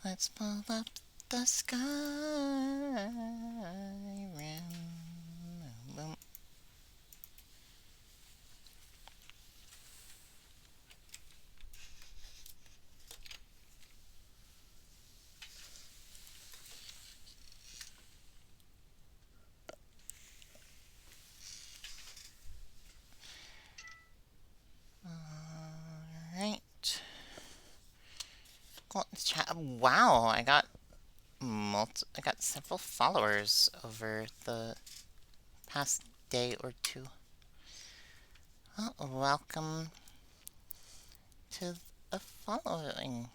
Let's pull up the Skyrim. Boom. Alright. Cool. Wow, I got several followers over the past day or two. Well, welcome to the following.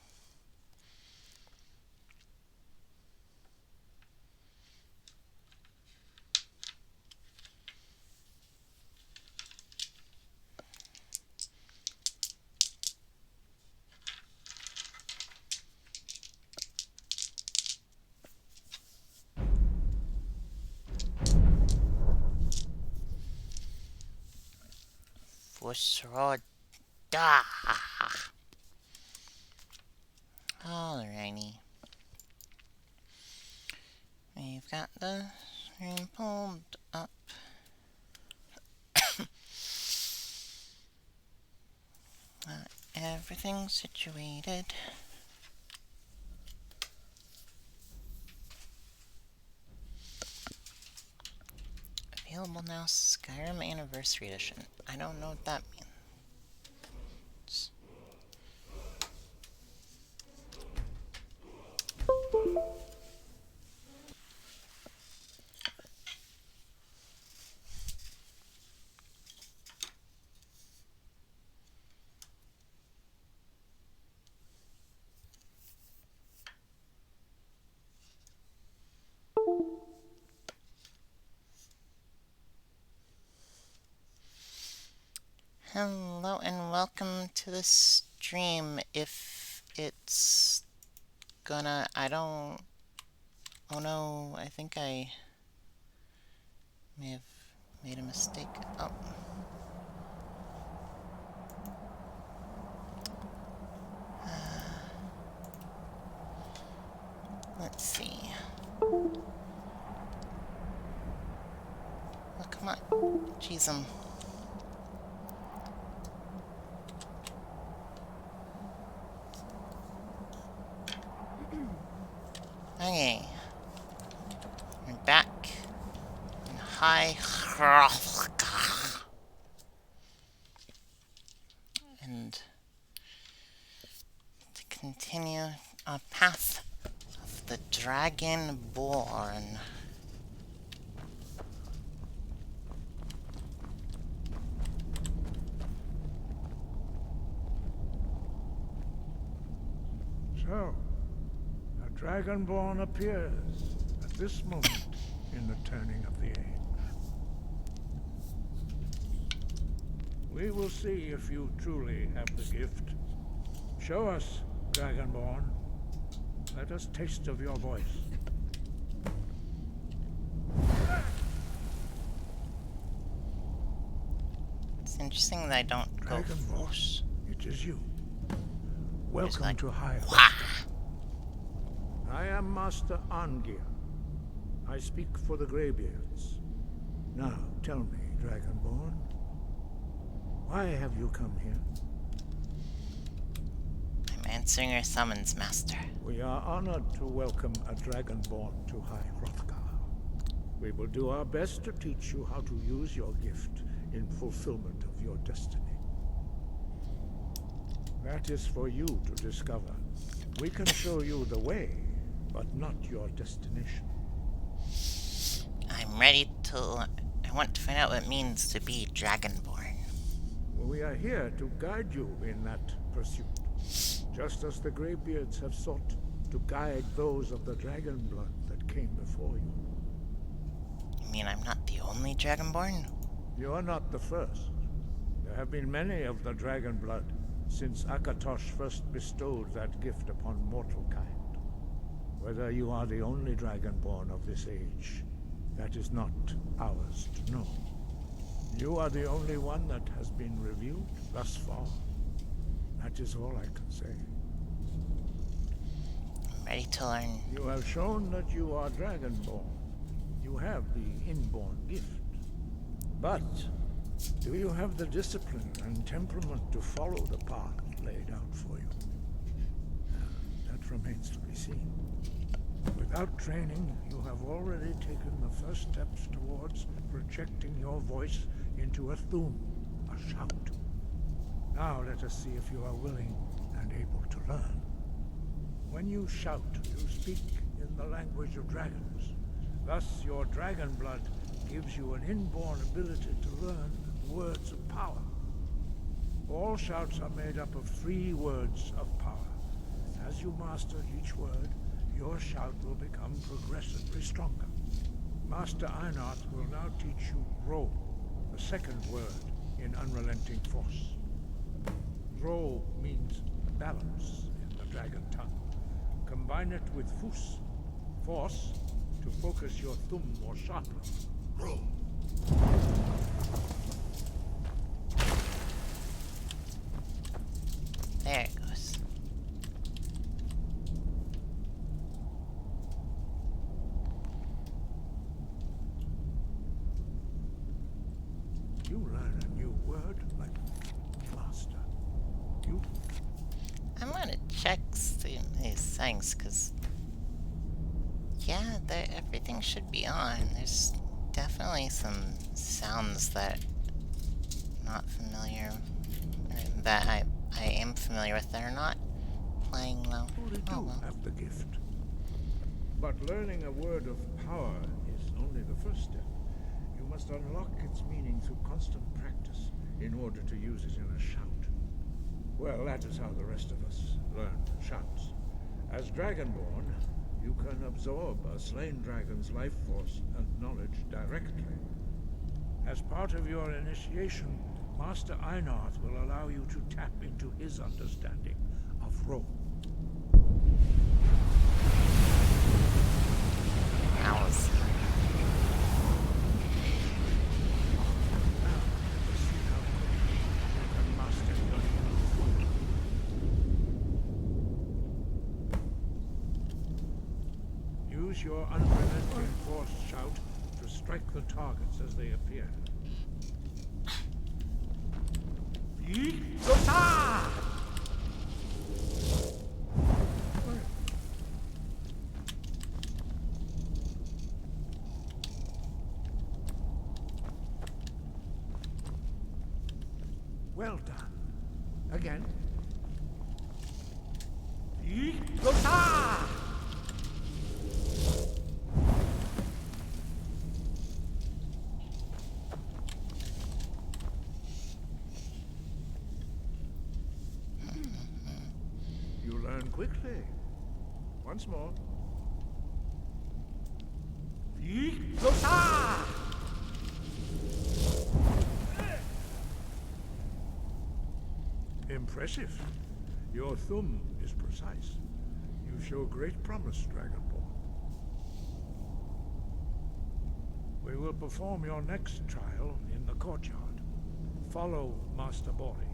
Fusroda. Alrighty. We've got the screen pulled up. Everything situated. Available now, Skyrim Anniversary Edition. I don't know what that means. Hello and welcome to the stream. If it's gonna, oh no, I think I may have made a mistake. Oh. Let's see. Oh, come on. Jeez, Okay. We're back in High Hrothgar. And to continue our path of the Dragonborn. So, a Dragonborn appears at this moment in the turning of the age. We will see if you truly have the gift. Show us, Dragonborn. Let us taste of your voice. It's interesting that I don't go force. It is you. Welcome like, to High. I am Master Angir. I speak for the Greybeards. Now, tell me, Dragonborn, why have you come here? I'm answering your summons, Master. We are honored to welcome a Dragonborn to High Hrothgar. We will do our best to teach you how to use your gift in fulfillment of your destiny. That is for you to discover. We can show you the way, but not your destination. I'm ready to... I want to find out what it means to be Dragonborn. We are here to guide you in that pursuit, just as the Greybeards have sought to guide those of the dragon blood that came before you. You mean I'm not the only Dragonborn? You are not the first. There have been many of the dragon blood since Akatosh first bestowed that gift upon mortal kind. Whether you are the only Dragonborn of this age, that is not ours to know. You are the only one that has been reviewed thus far. That is all I can say. I'm ready to learn. You have shown that you are Dragonborn. You have the inborn gift. But do you have the discipline and temperament to follow the path laid out for you? That remains to be seen. Without training, you have already taken the first steps towards projecting your voice into a thum, a shout. Now let us see if you are willing and able to learn. When you shout, you speak in the language of dragons. Thus, your dragon blood gives you an inborn ability to learn words of power. All shouts are made up of 3 words of power. As you master each word, your shout will become progressively stronger. Master Einarth will now teach you Ro, the second word in Unrelenting Force. Ro means balance in the dragon tongue. Combine it with Fus, force, to focus your thumb more sharply. Ro. There it goes. You learn a new word like master. You... I'm gonna check these things, because... yeah, everything should be on. There's definitely some sounds that I'm not familiar... that I am familiar with that are not playing well. truly Oh do well. have the gift. But learning a word of power is only the first step. You must unlock its meaning through constant practice in order to use it in a shout. Well, that is how the rest of us learn shouts. As Dragonborn, you can absorb a slain dragon's life force and knowledge directly. As part of your initiation, Master Einarth will allow you to tap into his understanding of Ro. Owls. Now, let's see how quickly you can master your new. Use your unrelenting force shout to strike the targets as they appear. Yee-Zota! Well done. Again. Yee-Zota! You learn quickly. Once more. Yee-Zota! Impressive. Your thumb is precise. You show great promise, Dragonborn. We will perform your next trial in the courtyard. Follow Master Bori.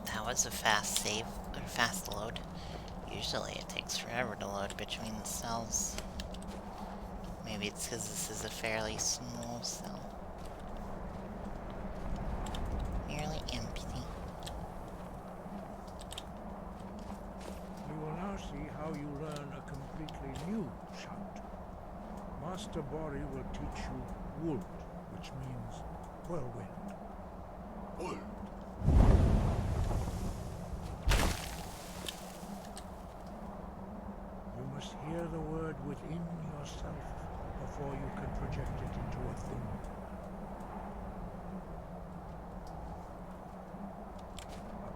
That was a fast save, or fast load. Usually it takes forever to load between the cells. Maybe it's because this is a fairly small cell. Nearly empty. We will now see how you learn a completely new shout. Master Bori will teach you Wold, which means whirlwind. Wold. You must hear the word within yourself before you can project it into a thing.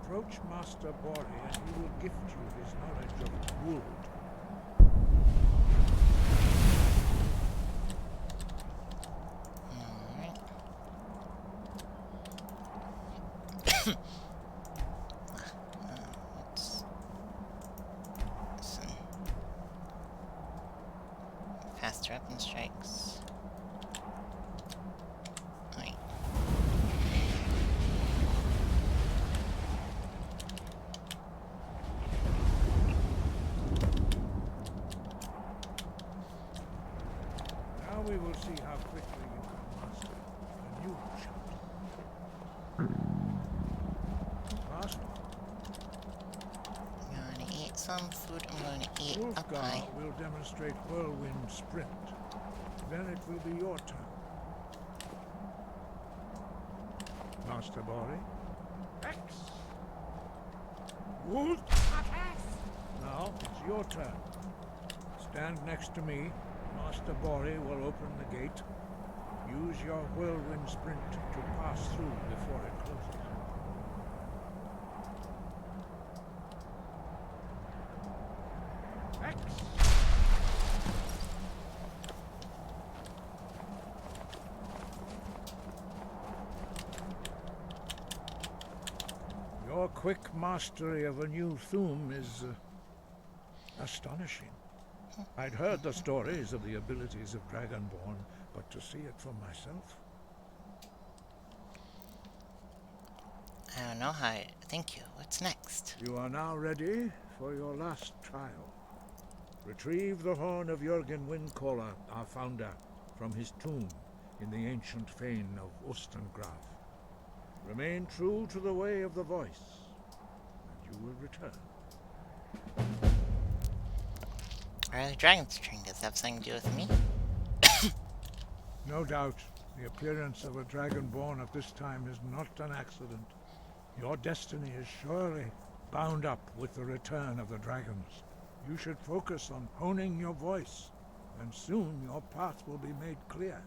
Approach Master Bori and he will gift you his knowledge of wood. Alright. Let's listen. Faster weapon strikes. Wait. Now we will see how quickly you can master a new shot. Master, I'm gonna eat some food. I'm gonna eat a pie. Wolfgar will demonstrate whirlwind sprint. Then it will be your turn. Master Bori. X. Wolf. Now it's your turn. Stand next to me. Master Bori will open the gate. Use your whirlwind sprint to pass through before it closes. X. Your quick mastery of a new Thum is astonishing. I'd heard the stories of the abilities of Dragonborn, but to see it for myself. I don't know how. Thank you. What's next? You are now ready for your last trial. Retrieve the horn of Jürgen Windcaller, our founder, from his tomb in the ancient fane of Ostengraf. Remain true to the way of the voice, and you will return. Are the dragon string? Does that have something to do with me? No doubt, the appearance of a Dragonborn at this time is not an accident. Your destiny is surely bound up with the return of the dragons. You should focus on honing your voice, and soon your path will be made clear.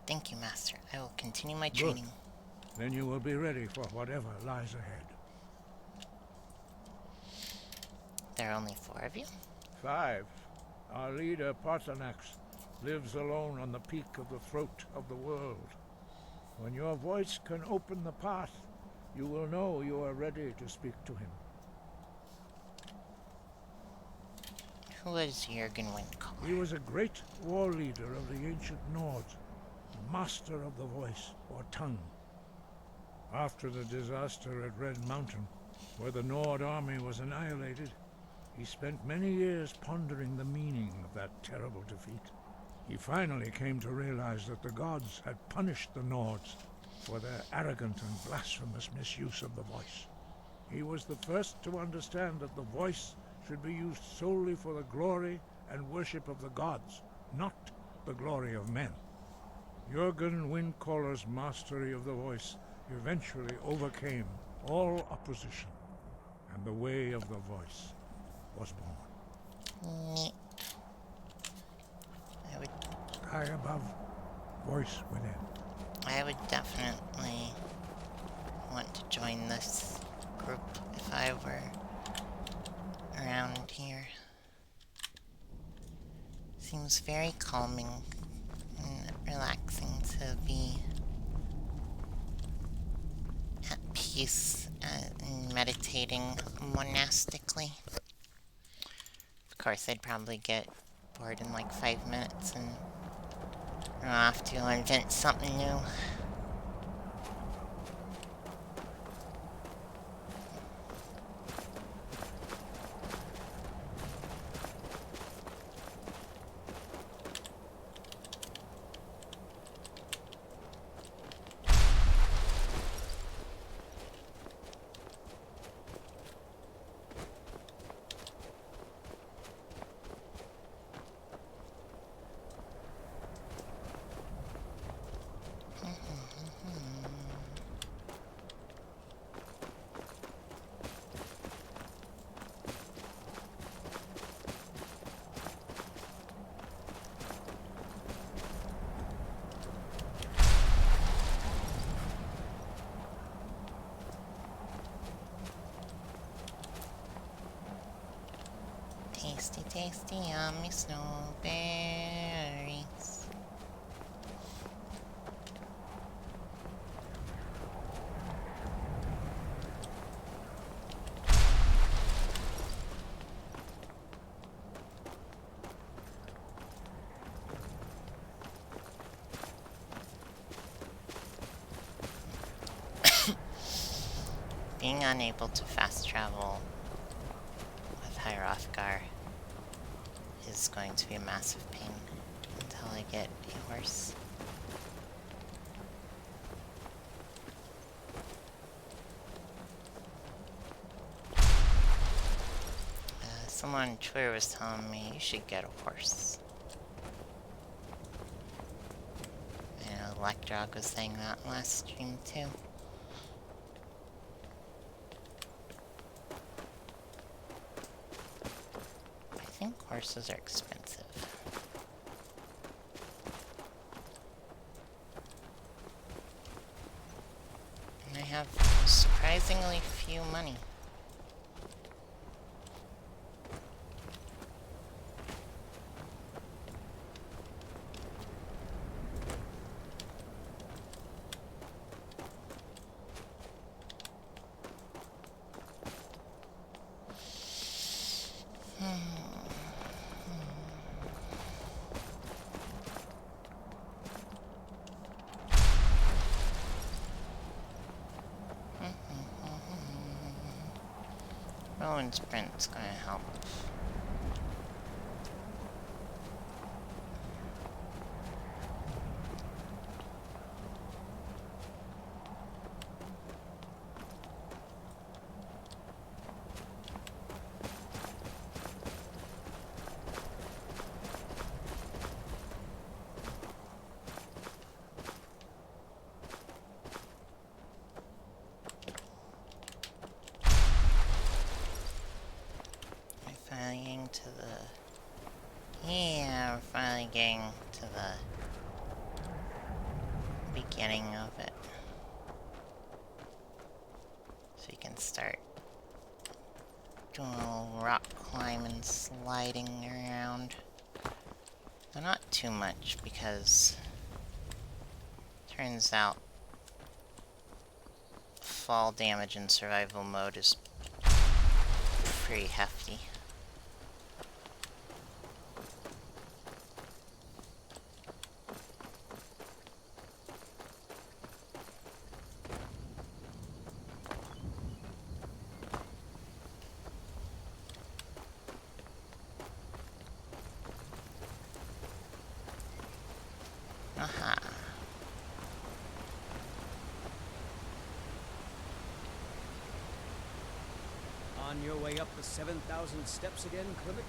Thank you, Master. I will continue my Good. training. Then you will be ready for whatever lies ahead. There are only 4 of you? 5. Our leader, Partanax, lives alone on the peak of the throat of the world. When your voice can open the path, you will know you are ready to speak to him. Who is Jürgen Windcaller? He was a great war leader of the ancient Nords, a master of the voice, or tongue. After the disaster at Red Mountain, where the Nord army was annihilated, he spent many years pondering the meaning of that terrible defeat. He finally came to realize that the gods had punished the Nords for their arrogant and blasphemous misuse of the voice. He was the first to understand that the voice should be used solely for the glory and worship of the gods, not the glory of men. Jürgen Windcaller's mastery of the voice eventually overcame all opposition, and the way of the voice was born. Neat. Sky above, voice within. I would definitely want to join this group if I were around here. Seems very calming and relaxing to be at peace and meditating monastically. Of course, I'd probably get bored in like 5 minutes and run off to invent something new. tasty, yummy snowberries. Being unable to fast travel with Hrothgar is going to be a massive pain until I get a horse. Someone on Twitter was telling me you should get a horse. I know Electrog was saying that last stream too. I think horses are expensive. And I have surprisingly few money. Rowan Sprint's gonna help. Finally getting to the... Yeah, we're finally getting to the beginning of it. So you can start doing a little rock climbing, sliding around. But not too much, because turns out fall damage in survival mode is pretty hefty. Aha. On your way up the 7,000 steps again, Klimek?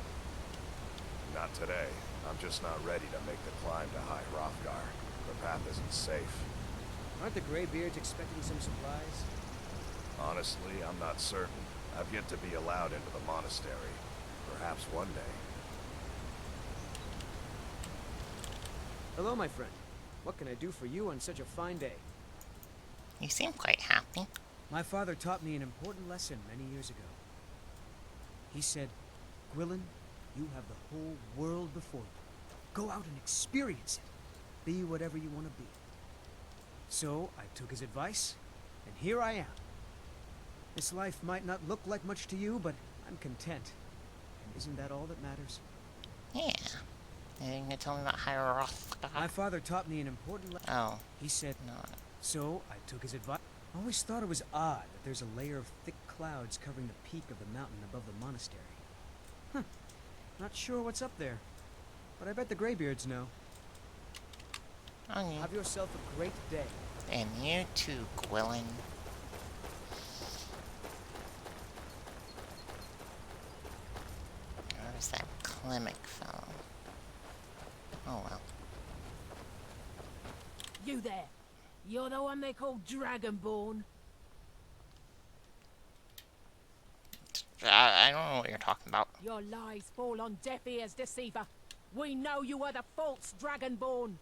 Not today. I'm just not ready to make the climb to High Hrothgar. The path isn't safe. Aren't the Greybeards expecting some supplies? Honestly, I'm not certain. I've yet to be allowed into the monastery. Perhaps one day. Hello, my friend. What can I do for you on such a fine day? You seem quite happy. My father taught me an important lesson many years ago. He said, Gwilyn, you have the whole world before you. Go out and experience it. Be whatever you want to be. So I took his advice, and here I am. This life might not look like much to you, but I'm content. And isn't that all that matters? Yeah. You're gonna tell me about Hrothgar? My father taught me an important lesson. Oh, He said, no. so I took his advice. I always thought it was odd that there's a layer of thick clouds covering the peak of the mountain above the monastery. Huh. Not sure what's up there, but I bet the Greybeards know. Oh, you. Have yourself a great day. And you too, Gwilyn. Where's that Klimek fellow? Oh well. You there. You're the one they call Dragonborn. I don't know what you're talking about. Your lies fall on deaf ears, deceiver. We know you are the false Dragonborn.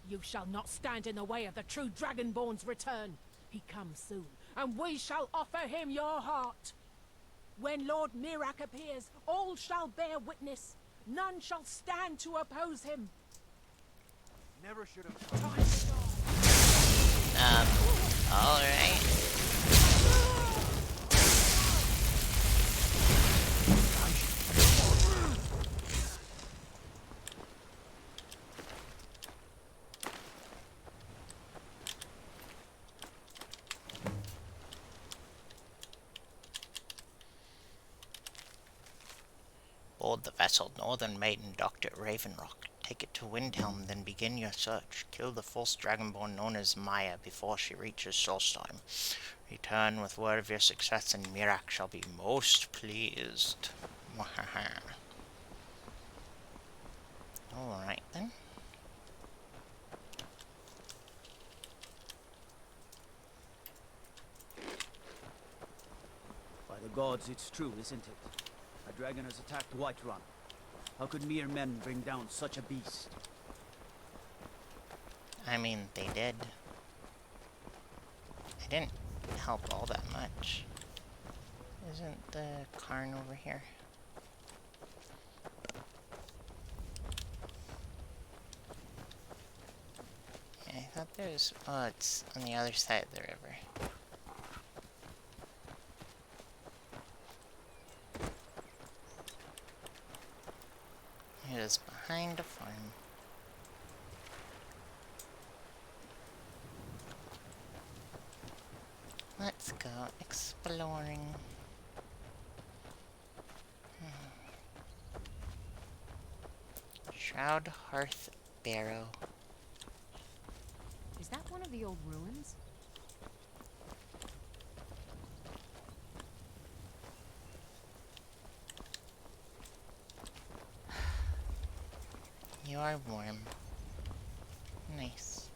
You shall not stand in the way of the true Dragonborn's return. He comes soon, and we shall offer him your heart. When Lord Mirak appears, all shall bear witness. None shall stand to oppose him. Never should have. Time to go. Alright. Board the vessel, Northern Maiden, docked at Ravenrock. Take it to Windhelm, then begin your search. Kill the false dragonborn known as Maya before she reaches Solstheim. Return with word of your success, and Mirak shall be most pleased. Alright then. By the gods, it's true, isn't it? A dragon has attacked Whiterun. How could mere men bring down such a beast? I mean, they did. It didn't help all that much. Isn't the Karn over here? Yeah, I thought there was... Oh, it's on the other side of the river. It is behind a farm. Let's go exploring. Shroud Hearth Barrow. Is that one of the old ruins? You are warm. Nice.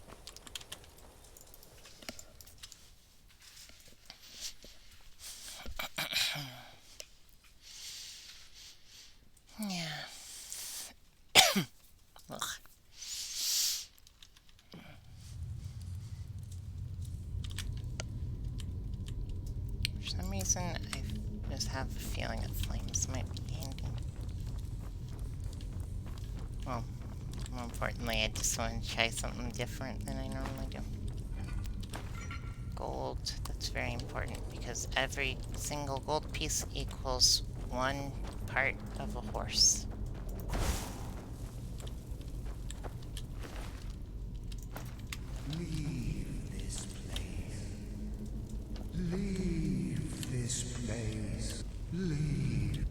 Yeah. Ugh. For some reason, I just have a feeling that flames might be handy. Well, more importantly, I just want to try something different than I normally do. Gold, that's very important because every single gold piece equals one part of a horse. Leave this place. Leave this place. Leave.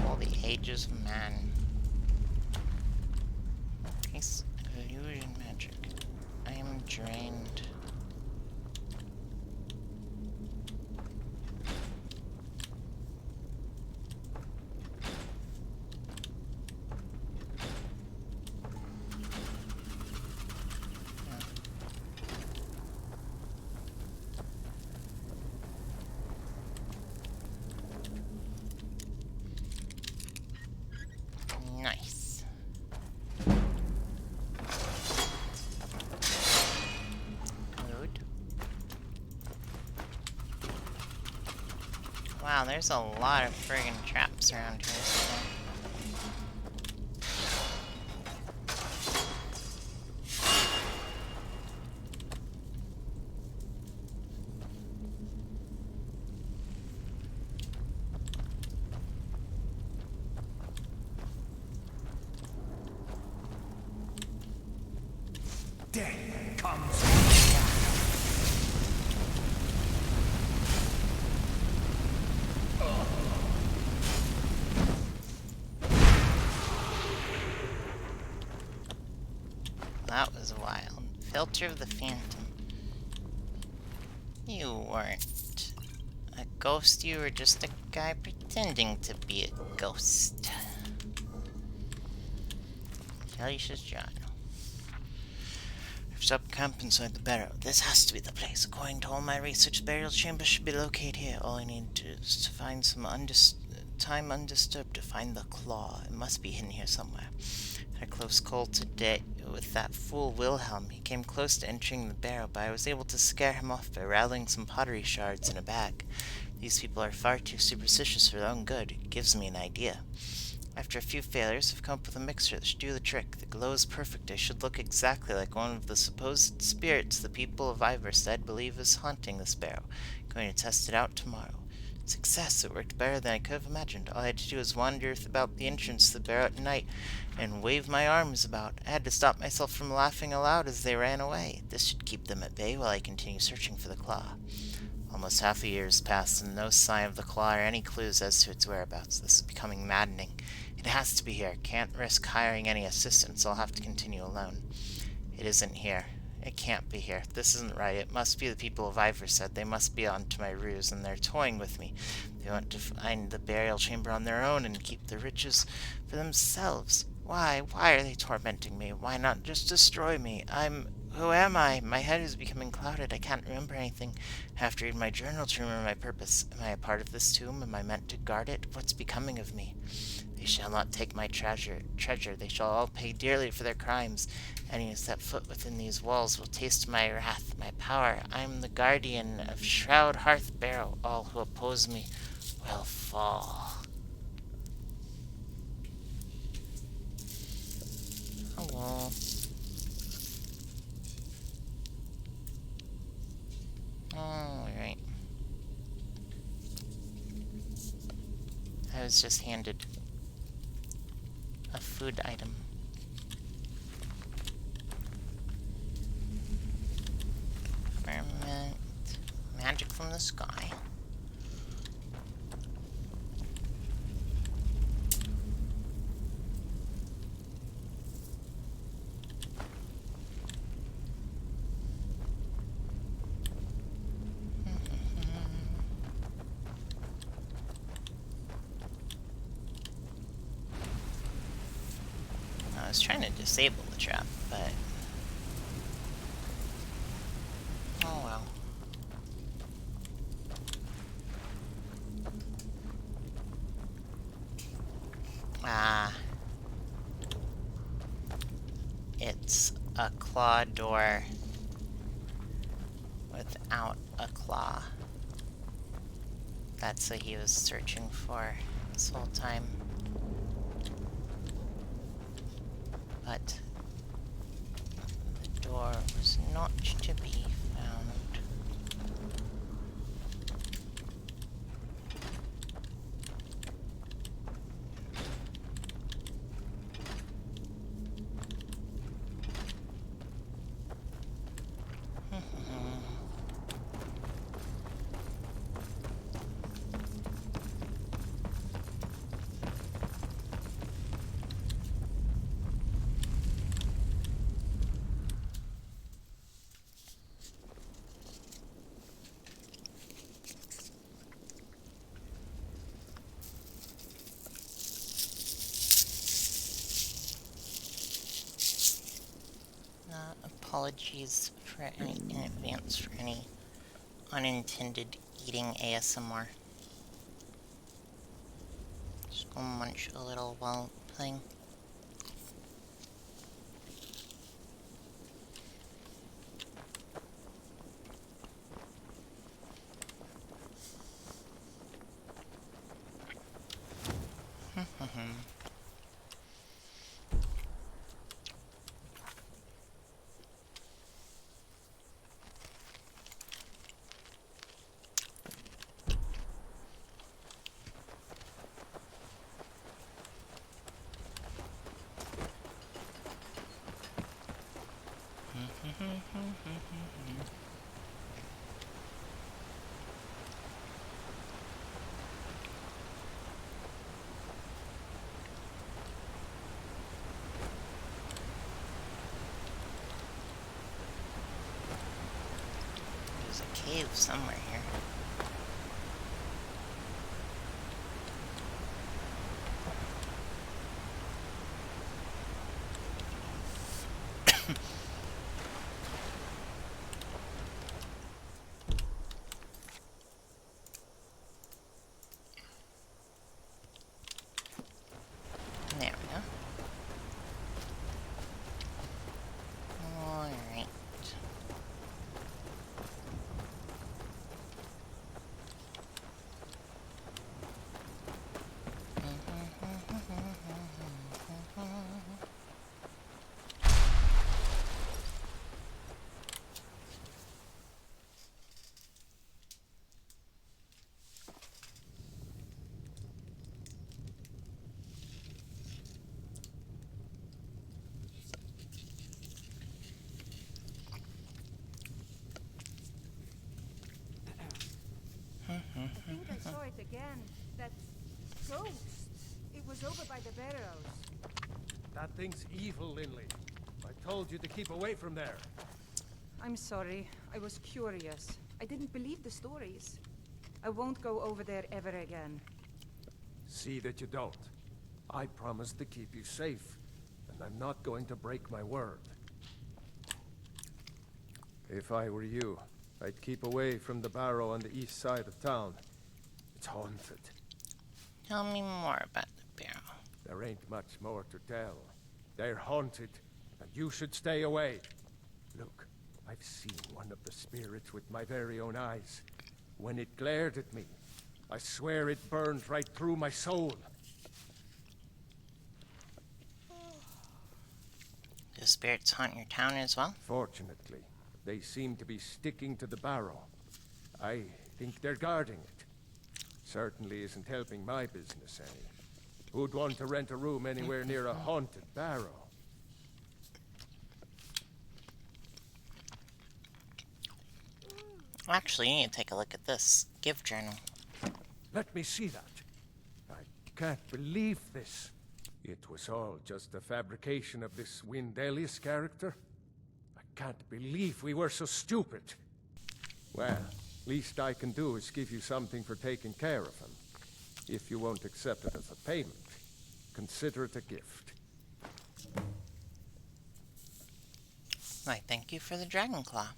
All the ages of man. Case illusion magic. I am drained. Nice. Good. Wow, there's a lot of friggin' traps around here. So. Death comes. That was wild. Filter of the Phantom. You weren't a ghost, you were just a guy pretending to be a ghost. Alicia's journal. I've set up camp inside the barrow. This has to be the place. According to all my research, burial chamber should be located here. All I need is to find some time undisturbed to find the claw. It must be hidden here somewhere. Had a close call today with that fool Wilhelm. He came close to entering the barrow, but I was able to scare him off by rattling some pottery shards in a bag. These people are far too superstitious for their own good. It gives me an idea. After a few failures, I've come up with a mixture that should do the trick. The glow is perfect. I should look exactly like one of the supposed spirits the people of Iverstead believe is haunting this barrow. Going to test it out tomorrow. Success! It worked better than I could have imagined. All I had to do was wander about the entrance to the barrow at night and wave my arms about. I had to stop myself from laughing aloud as they ran away. This should keep them at bay while I continue searching for the claw. Almost half a year has passed, and no sign of the claw or any clues as to its whereabouts. This is becoming maddening. It has to be here. Can't risk hiring any assistants. I'll have to continue alone. It isn't here. It can't be here. This isn't right. It must be the people of Iverstead. They must be onto my ruse, and they're toying with me. They want to find the burial chamber on their own and keep the riches for themselves. Why? Why are they tormenting me? Why not just destroy me? Who am I? My head is becoming clouded. I can't remember anything. I have to read my journal to remember my purpose. Am I a part of this tomb? Am I meant to guard it? What's becoming of me? They shall not take my treasure. They shall all pay dearly for their crimes. Any who set foot within these walls will taste my wrath, my power. I am the guardian of Shroud Hearth Barrow. All who oppose me will fall. Hello. Alright. I was just handed a food item. Firmament. Magic from the sky. I was trying to disable the trap, but oh well. Ah, it's a claw door without a claw. That's what he was searching for this whole time. But the door was not to be found. Apologies in advance for any unintended eating ASMR. Just gonna munch a little while playing. There's a cave somewhere here. There we go. right again. That ghost. It was over by the barrows. That thing's evil, Linley. I told you to keep away from there. I'm sorry. I was curious. I didn't believe the stories. I won't go over there ever again. See that you don't. I promised to keep you safe, and I'm not going to break my word. If I were you, I'd keep away from the barrow on the east side of town. It's haunted. Tell me more about the barrel. There ain't much more to tell. They're haunted, and you should stay away. Look, I've seen one of the spirits with my very own eyes. When it glared at me, I swear it burned right through my soul. Do spirits haunt your town as well? Fortunately, they seem to be sticking to the barrow. I think they're guarding it. Certainly isn't helping my business any. Who'd want to rent a room anywhere near a haunted barrow? Actually, you need to take a look at this gift journal. Let me see that. I can't believe this. It was all just a fabrication of this Windelius character. I can't believe we were so stupid. Well, least I can do is give you something for taking care of him. If you won't accept it as a payment, consider it a gift. I thank you for the dragon claw.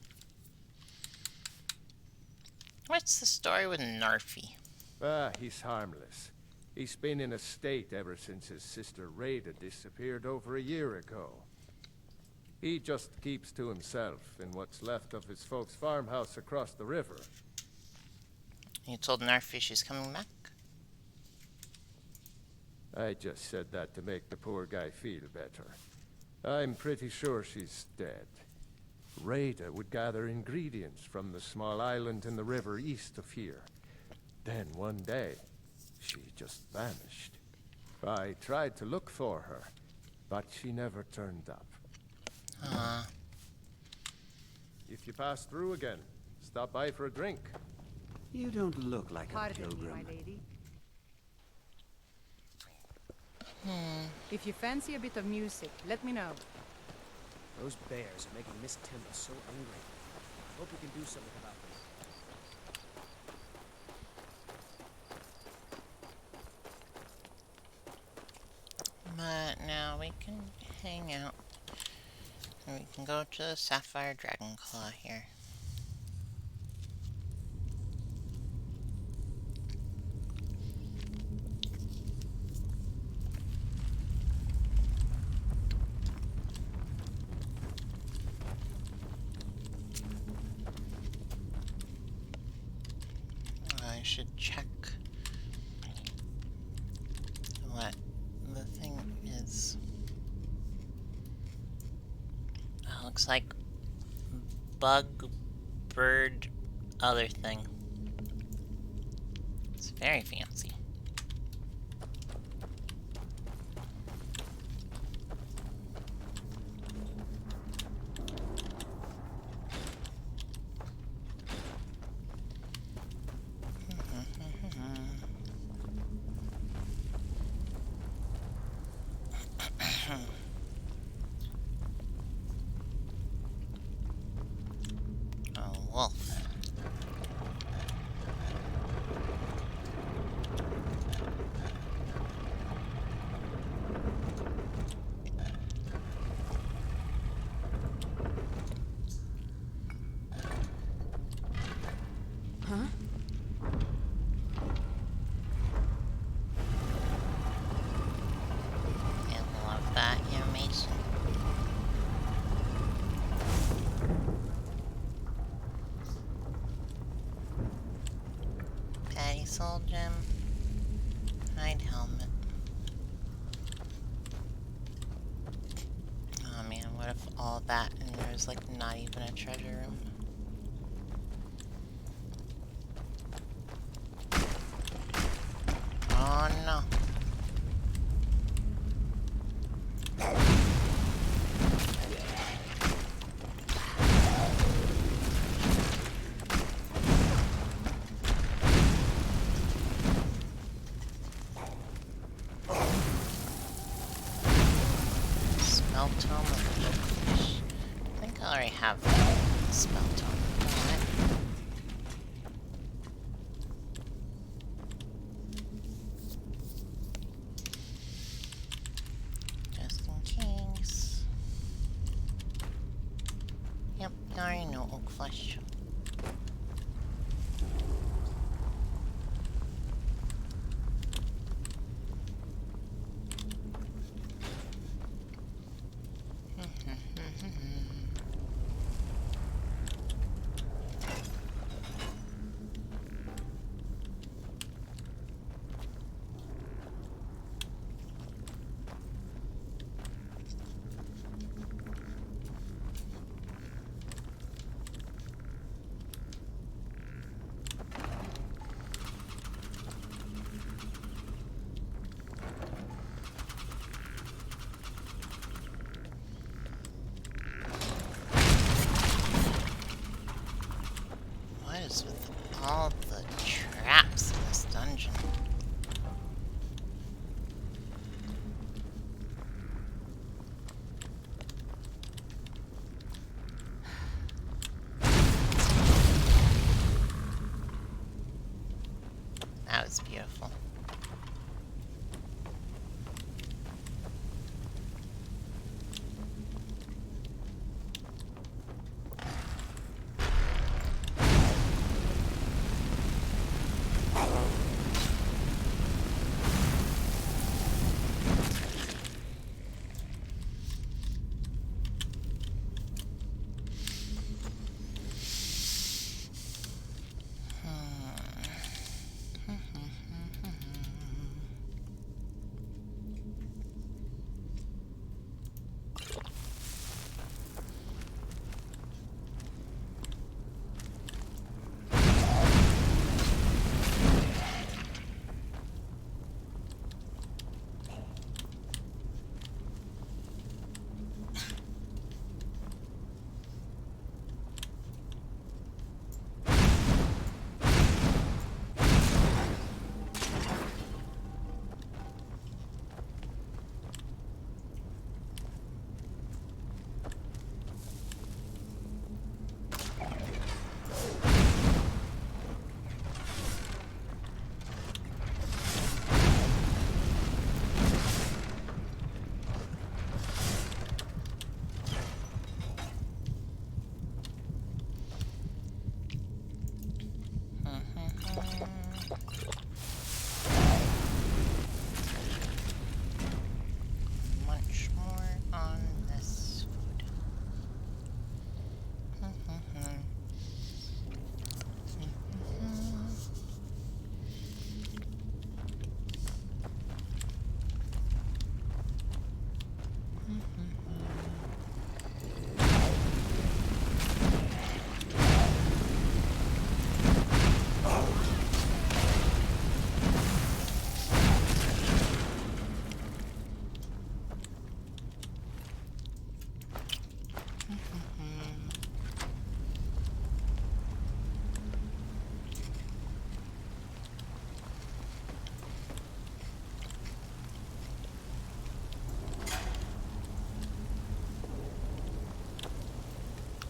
What's the story with Narfi? He's harmless. He's been in a state ever since his sister Rada disappeared over a year ago. He just keeps to himself in what's left of his folks' farmhouse across the river. You told Narfi she's coming back? I just said that to make the poor guy feel better. I'm pretty sure she's dead. Rada would gather ingredients from the small island in the river east of here. Then one day, she just vanished. I tried to look for her, but she never turned up. If you pass through again, stop by for a drink. You don't look like a Pardon me, pilgrim. my lady. If you fancy a bit of music, let me know. Those bears are making Miss Temple so angry. I hope we can do something about this. But now we can hang out. And we can go to the Sapphire Dragon Claw here. I should check what the thing is. Looks like bug, bird, other thing. It's very fancy. Wolf. Huh? I love that animation. Patty Soul Gem. Hide helmet. Oh man, what if all that and there's like not even a treasure room? Oh no. spell tome. Just in case. Yep, I already know oak flesh. What is with all the traps in this dungeon? That was beautiful. Much more on this food.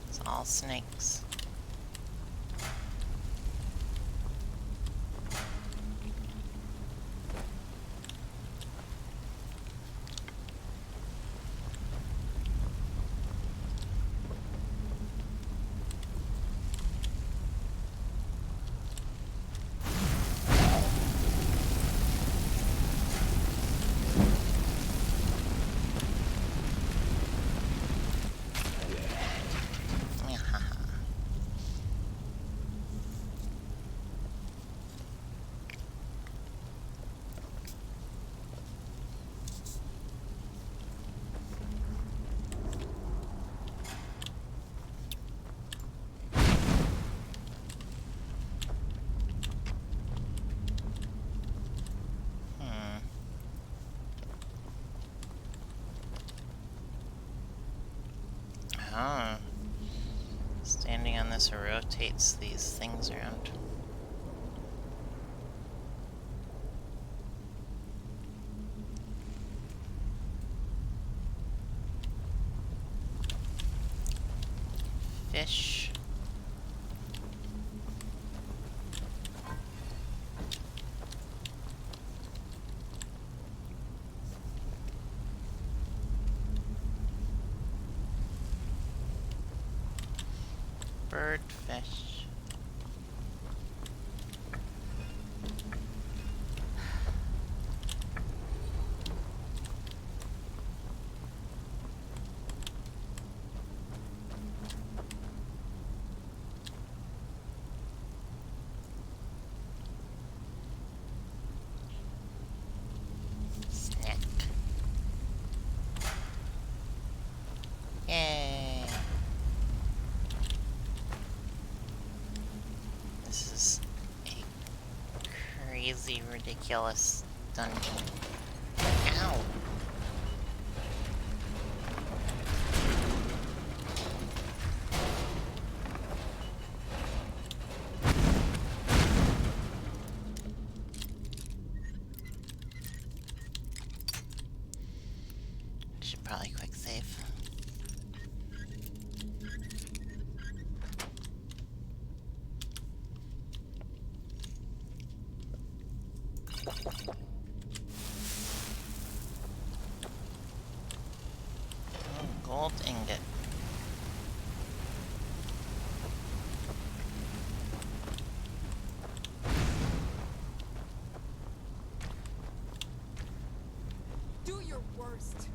It's all snakes. Oh. Standing on this rotates these things around. Fish. Birdfish. Snack. Yay. This is a crazy, ridiculous dungeon. Ow! Should probably quick save. Oh, gold ingot. Do your worst.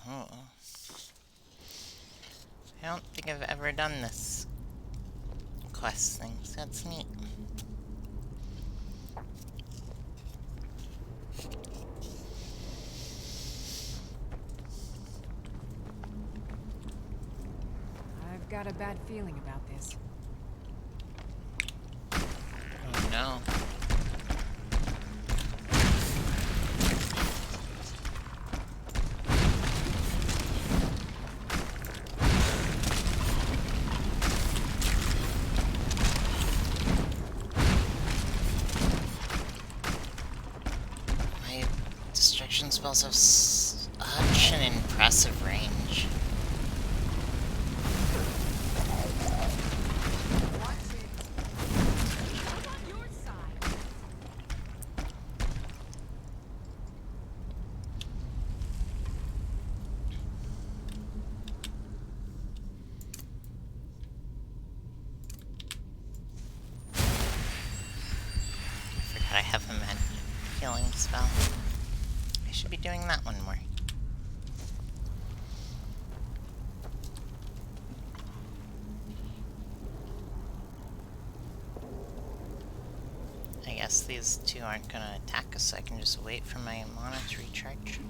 Oh. I don't think I've ever done this quest thing, so that's neat. I've got a bad feeling about this. Oh no. My destruction spells have such an impressive range. I'm on your side. I forgot I have a magic healing spell. I should be doing that one more. I guess these two aren't gonna attack us, so I can just wait for my mana to recharge.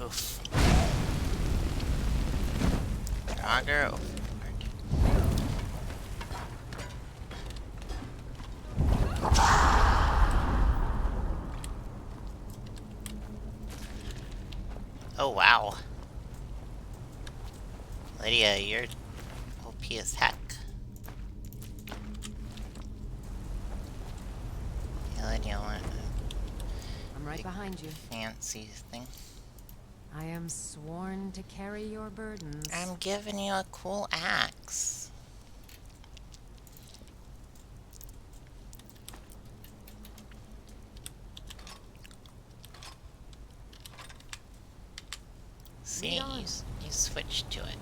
Oof. Draugr overboard. Oh wow. Lydia, you're OP as heck. Yeah, Lydia, want I'm right big behind you. fancy thing. I am sworn to carry your burdens. I'm giving you a cool axe. See, Lead on. you switched to it.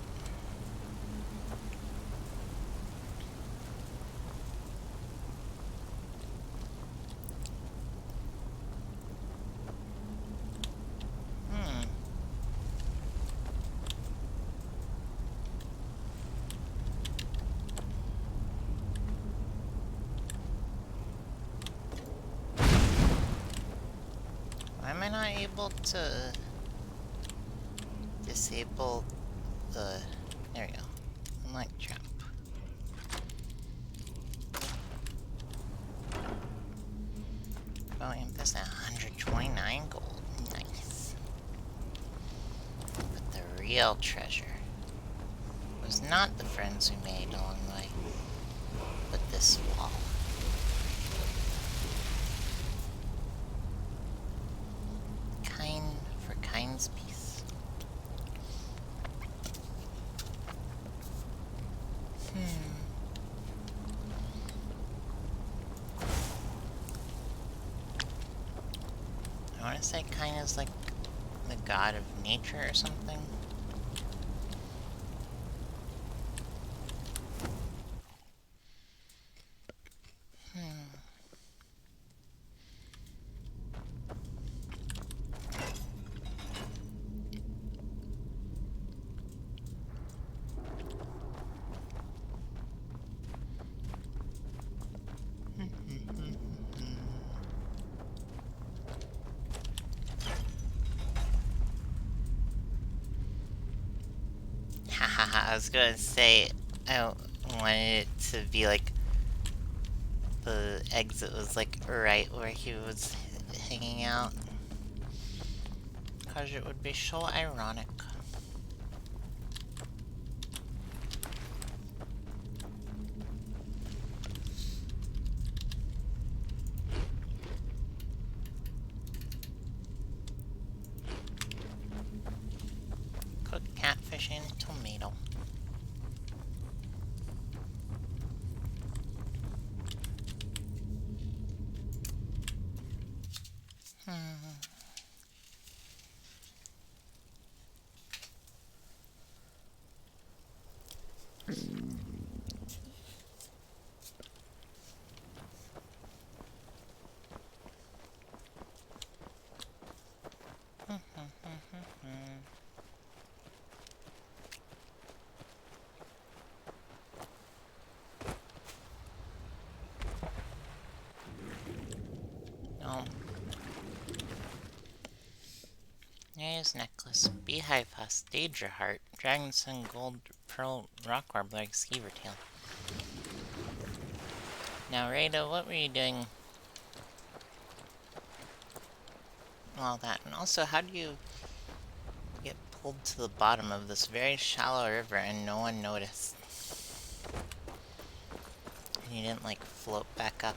Hmm. able to disable the... There we go. Unlock trap. Oh, and that's 129 gold. Nice. But the real treasure was not the friends we made along the way, but this wall. Kind for kind's peace. I want to say kind is like the god of nature or something. Hahaha, I was gonna say I wanted it to be like the exit was like right where he was hanging out. Cause it would be so ironic. Cooked catfish and tomato. No. There's necklace, beehive husk, daedra heart, dragon sun, gold, pearl, rock warbler, skeever tail. Now, Rada, what were you doing? All that, and also, how do you get pulled to the bottom of this very shallow river and no one noticed? And you didn't, like, float back up?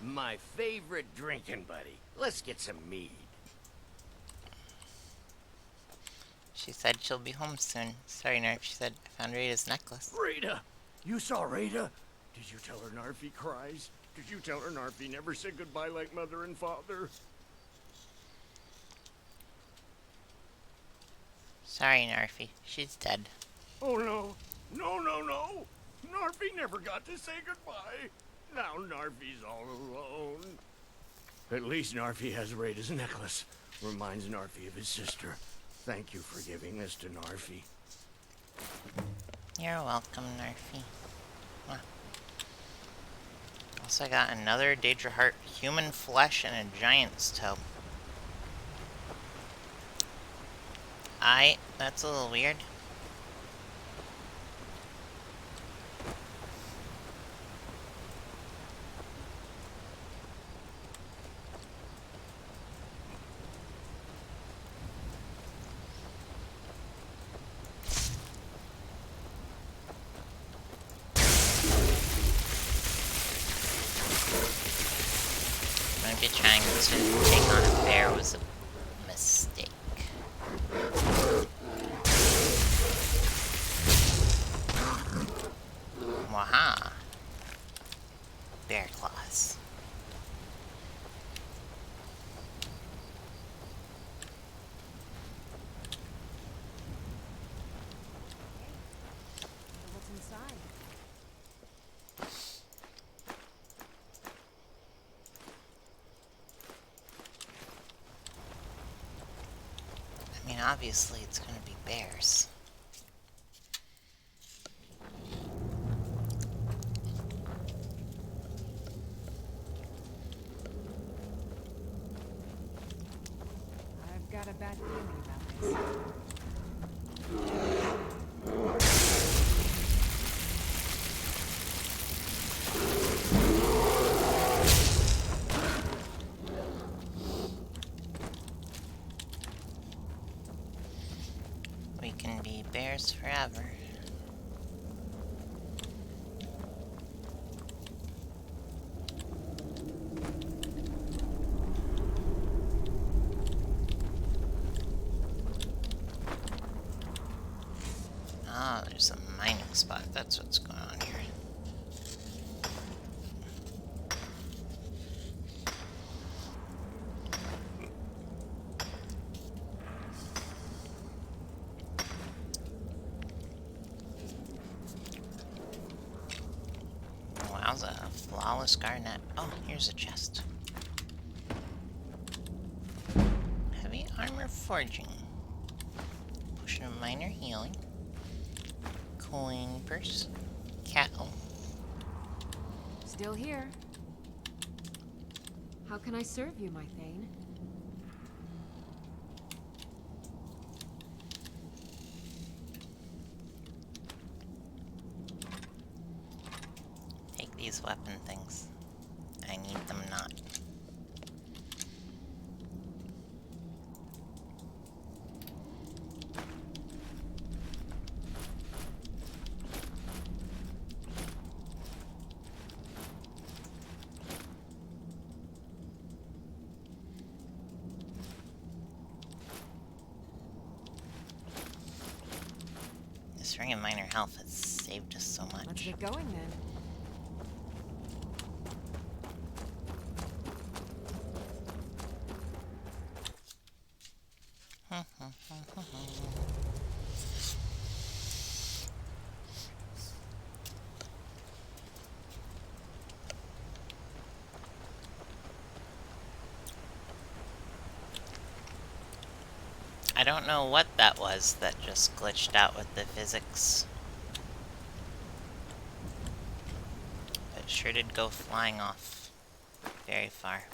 My favorite drinking buddy. Let's get some mead. She said she'll be home soon. Sorry, Nerf, she said I found Rada's necklace. Rada! You saw Rada? Did you tell her Narfi cries? Did you tell her Narfi never said goodbye like mother and father? Sorry, Narfi. She's dead. Oh no. No, no, no! Narfi never got to say goodbye. Now Narfi's all alone. At least Narfi has Rada's necklace. Reminds Narfi of his sister. Thank you for giving this to Narfi. You're welcome, Narfi. Huh. Also got another daedra heart, human flesh, and a giant's toe. That's a little weird. Maybe trying to take on a bear was a mistake. Waha! Bear claws. What's inside? I mean, obviously it's gonna be bears. got a bad feeling about this. We can be bears forever. Ah, there's a mining spot. That's what's going on here. Wowza, flawless garnet. Oh, here's a chest. Heavy armor forging. Potion of minor healing. Coin purse. Cattle. Still here. How can I serve you, my Thane? Take these weapon things. I need them not. This ring of minor health has saved us so much. Let's get going then. I don't know what that was that just glitched out with the physics. It sure did go flying off very far.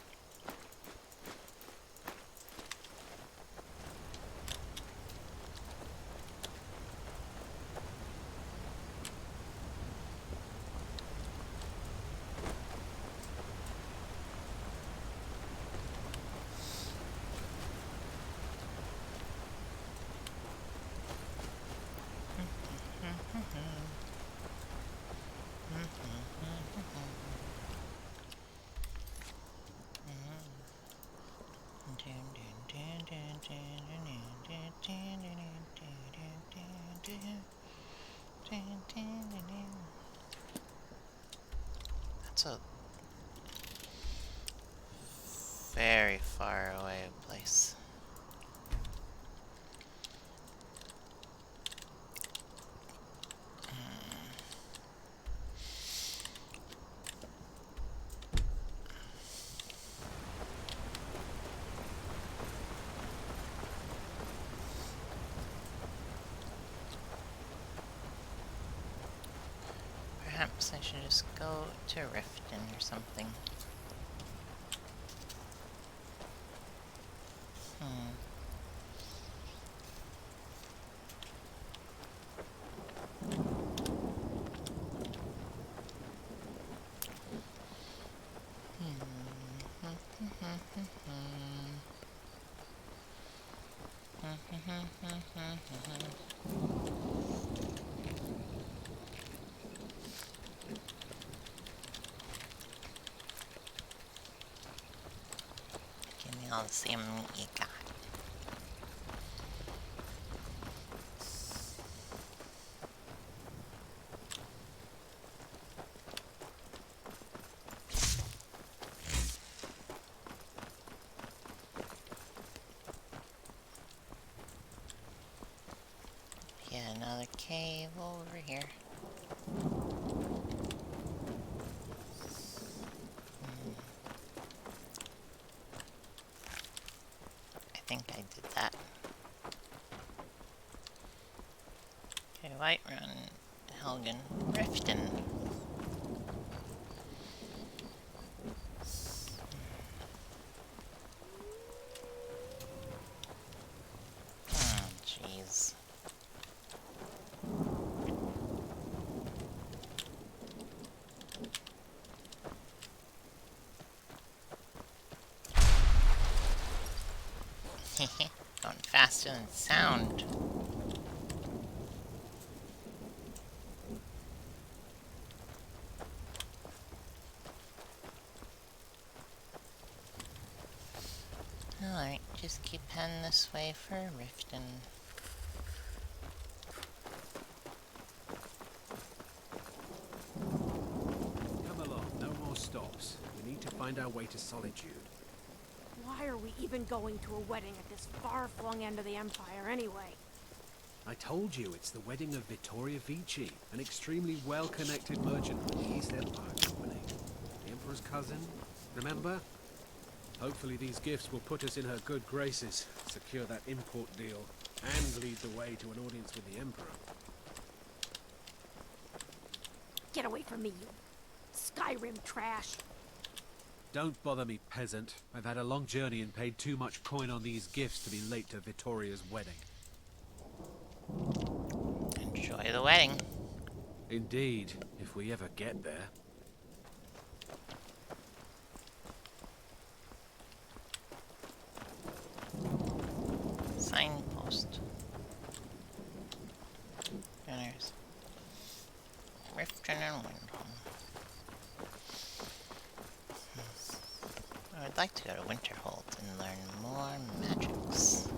That's a very far away place. Perhaps I should just go to Riften or something. Give me all the salmon you got. Yeah, another cave over here. I think I did that. Okay, Whiterun, Helgen, Riften. Going faster than sound. Alright, just keep heading this way for Riften. Come along, no more stops. We need to find our way to Solitude. Why are we even going to a wedding at this far-flung end of the Empire anyway? I told you it's the wedding of Vittoria Vici, an extremely well-connected merchant with the East Empire Company. The Emperor's cousin, remember? Hopefully these gifts will put us in her good graces, secure that import deal, and lead the way to an audience with the Emperor. Get away from me, you Skyrim trash! Don't bother me, peasant. I've had a long journey and paid too much coin on these gifts to be late to Vittoria's wedding. Enjoy the wedding. Indeed, if we ever get there. Signpost. There's Riften and Windham. I would like to go to Winterhold and learn more magics.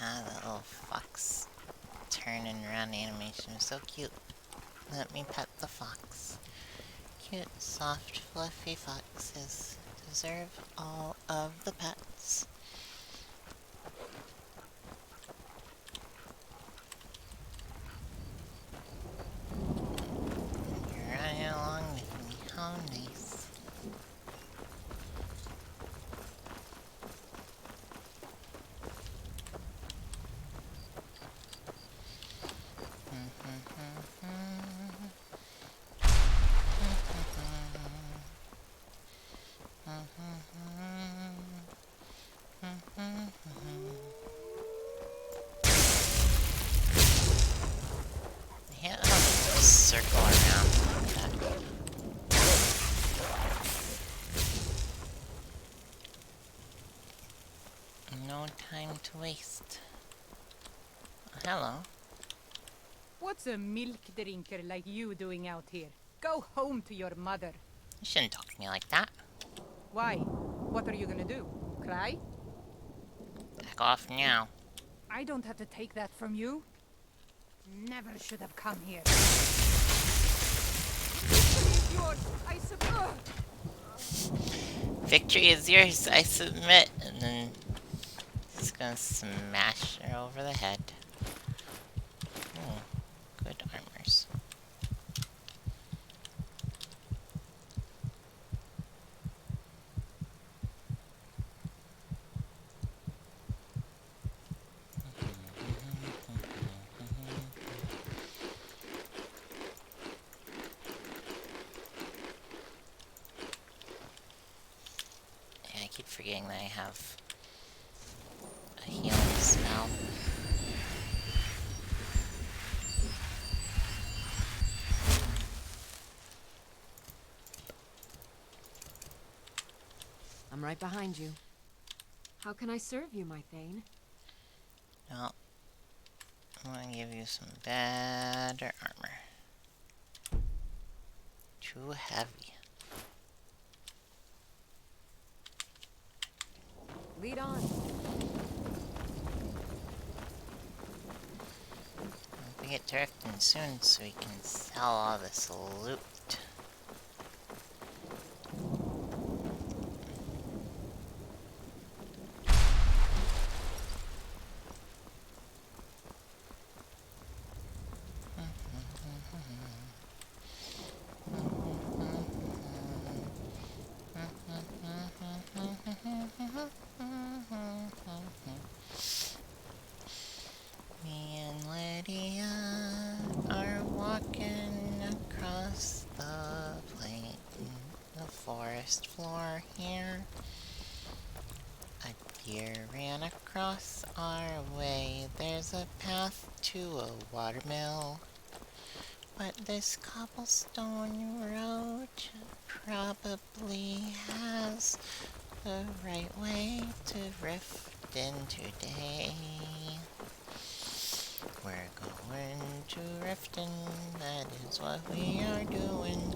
Ah, the little fox turning around animation was so cute. Let me pet the fox. Cute, soft, fluffy foxes deserve all of the pets. You're running along with me. How nice. Yeah, I'll circle around like that. No time to waste. Hello. What's a milk drinker like you doing out here? Go home to your mother. You shouldn't talk to me like that. Why? What are you gonna do? Cry? Back off now. I don't have to take that from you. Never should have come here. Yours, I Victory is yours, I submit. And then he's gonna smash her over the head. Oh, good armors. I keep forgetting that I have a healing spell. I'm right behind you. How can I serve you, my Thane? Well, I'm gonna give you some better armor. Too heavy. Lead on. We get to Riften soon so we can sell all this loot. first floor here. A deer ran across our way. There's a path to a watermill. But this cobblestone road probably has the right way to Riften today. We're going to Riften, that is what we are doing.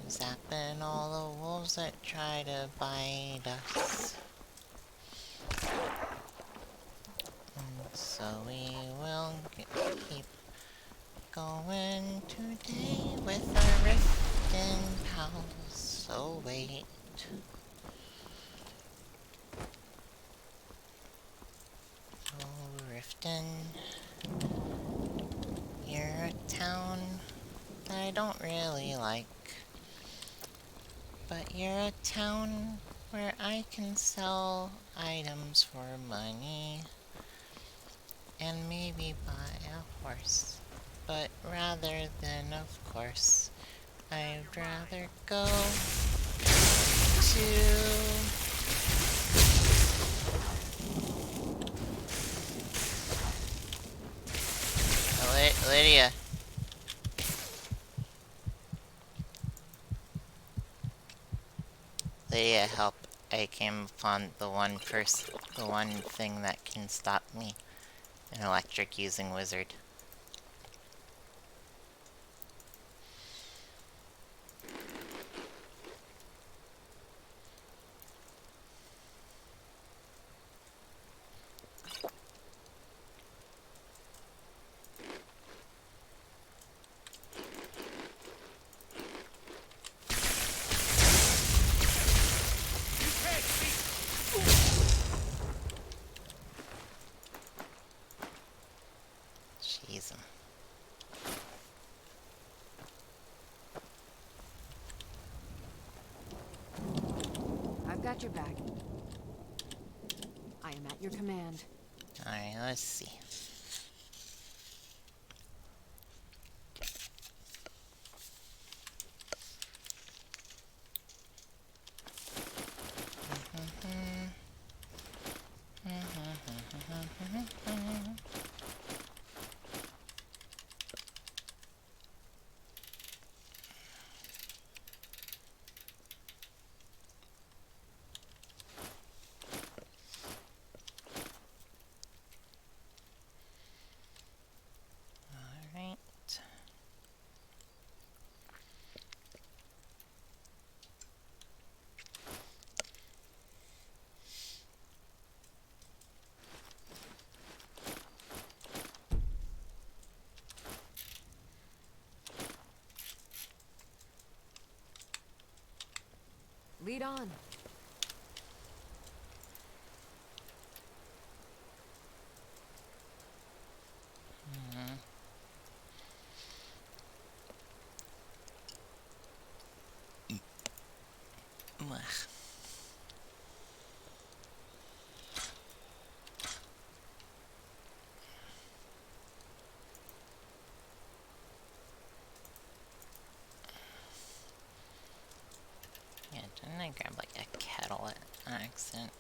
Zapping all the wolves that try to bite us. And so we will keep going today with our Riften pals. So wait. Oh, Riften. You're a town that I don't really like. But you're a town where I can sell items for money. And maybe buy a horse. But rather than, of course, I'd rather go to... Lydia. Lydia, help. I came upon the one thing that can stop me. An electric using wizard. Jeez. I've got your back. I am at your command. Alright, let's see. Alright. Lead on. Ugh. Yeah, didn't I grab like a kettle at accident?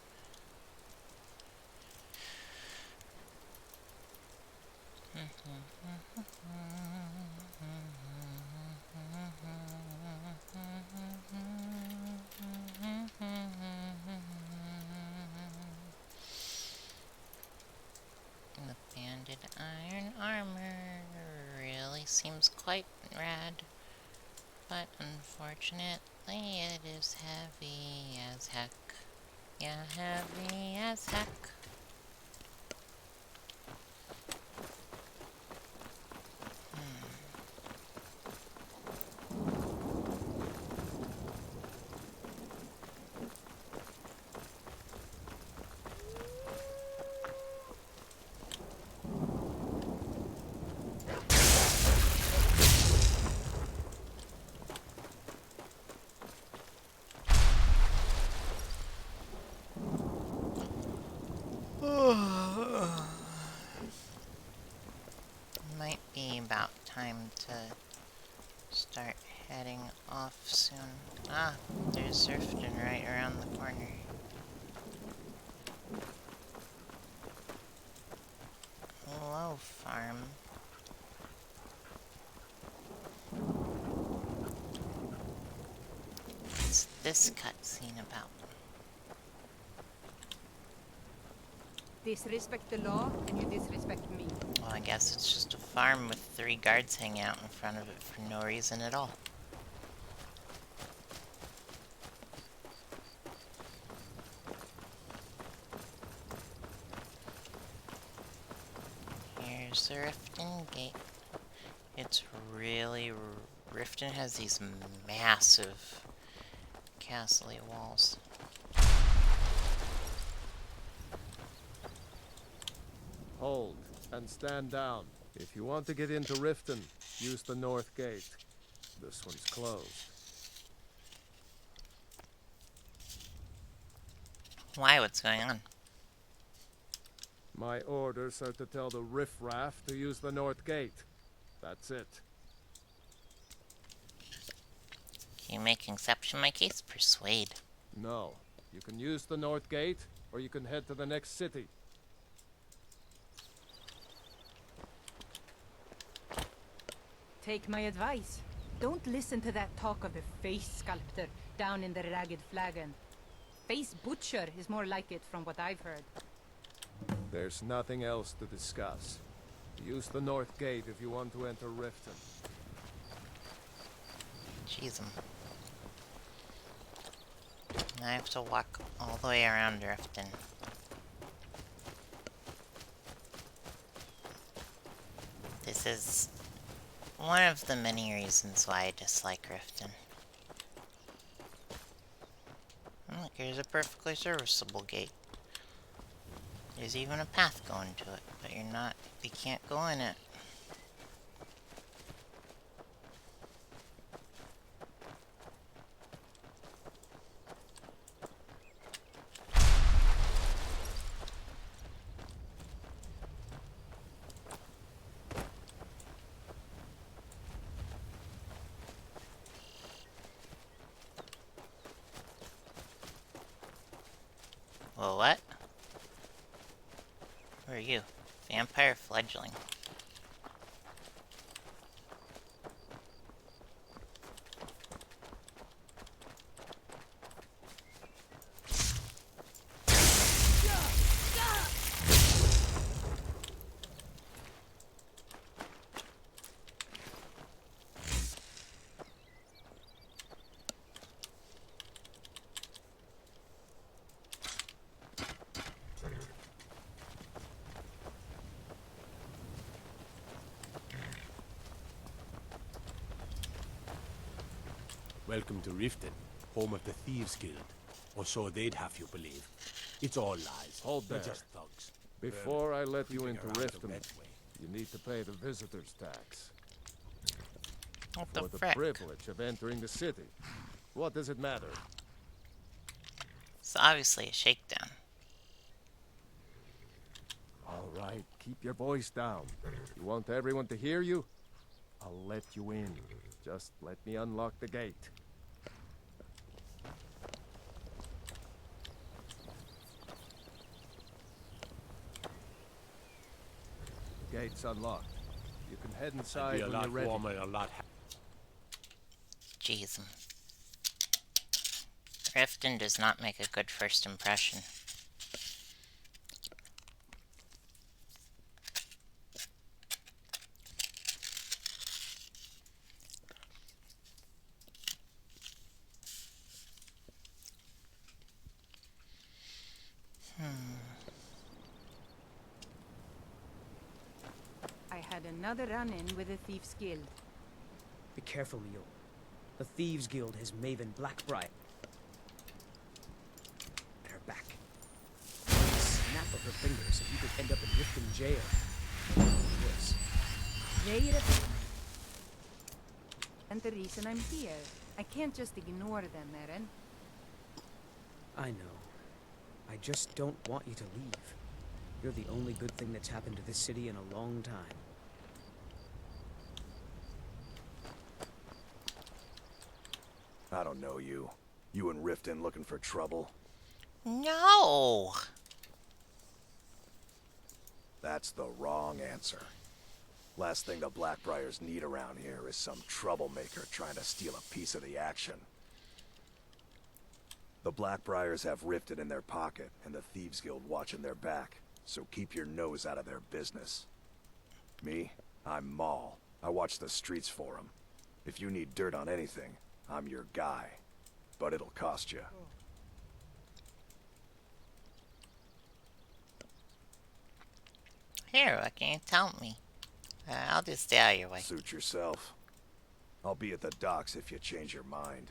The banded iron armor really seems quite rad, but unfortunately it is heavy as heck. Yeah, heavy as heck. Might be about time to start heading off soon. Ah, there's Riften right around the corner. Hello, farm. What's this cutscene about? Disrespect the law, and you disrespect me. Well, I guess it's just a farm with 3 guards hanging out in front of it for no reason at all. Here's the Riften Gate. It's really... Riften has these massive castle-y walls. Hold and stand down. If you want to get into Riften, use the north gate. This one's closed. Why? What's going on? My orders are to tell the riffraff to use the north gate. That's it. You make exception my case? Persuade. No. You can use the north gate, or you can head to the next city. Take my advice. Don't listen to that talk of the face sculptor down in the Ragged Flagon. Face butcher is more like it from what I've heard. There's nothing else to discuss. Use the north gate if you want to enter Riften. Jeez. I have to walk all the way around Riften. This is one of the many reasons why I dislike Riften. Look, here's a perfectly serviceable gate. There's even a path going to it, but you can't go in it. Well, what? Who are you? Vampire fledgling. Welcome to Riften, home of the Thieves Guild. Or so they'd have you believe. It's all lies. Hold They're there. just thugs. Before I let you into Creeping around the Riften, Red Way. you need to pay the visitor's tax. What For the the frick? privilege of entering the city. What does it matter? It's obviously a shakedown. All right, keep your voice down. You want everyone to hear you? I'll let you in. Just let me unlock the gate. Gate's unlocked. You can head inside It'd be a when lot you're ready. warmer, a lot Jeez. Riften does not make a good first impression. I had another run-in with the Thieves Guild. Be careful, Mule. The Thieves Guild has Maven Blackbriar at her back. Snap of her fingers and you could end up in Riften jail. Worse. And the reason I'm here. I can't just ignore them, Eren. I know. I just don't want you to leave. You're the only good thing that's happened to this city in a long time. I don't know you. You and Riften looking for trouble? No! That's the wrong answer. Last thing the Blackbriars need around here is some troublemaker trying to steal a piece of the action. The Blackbriars have Riften in their pocket, and the Thieves Guild watching their back, so keep your nose out of their business. Me? I'm Maul. I watch the streets for them. If you need dirt on anything, I'm your guy. But it'll cost you. Here, why can't you tell me? I'll just stay out of your way. Suit yourself. I'll be at the docks if you change your mind.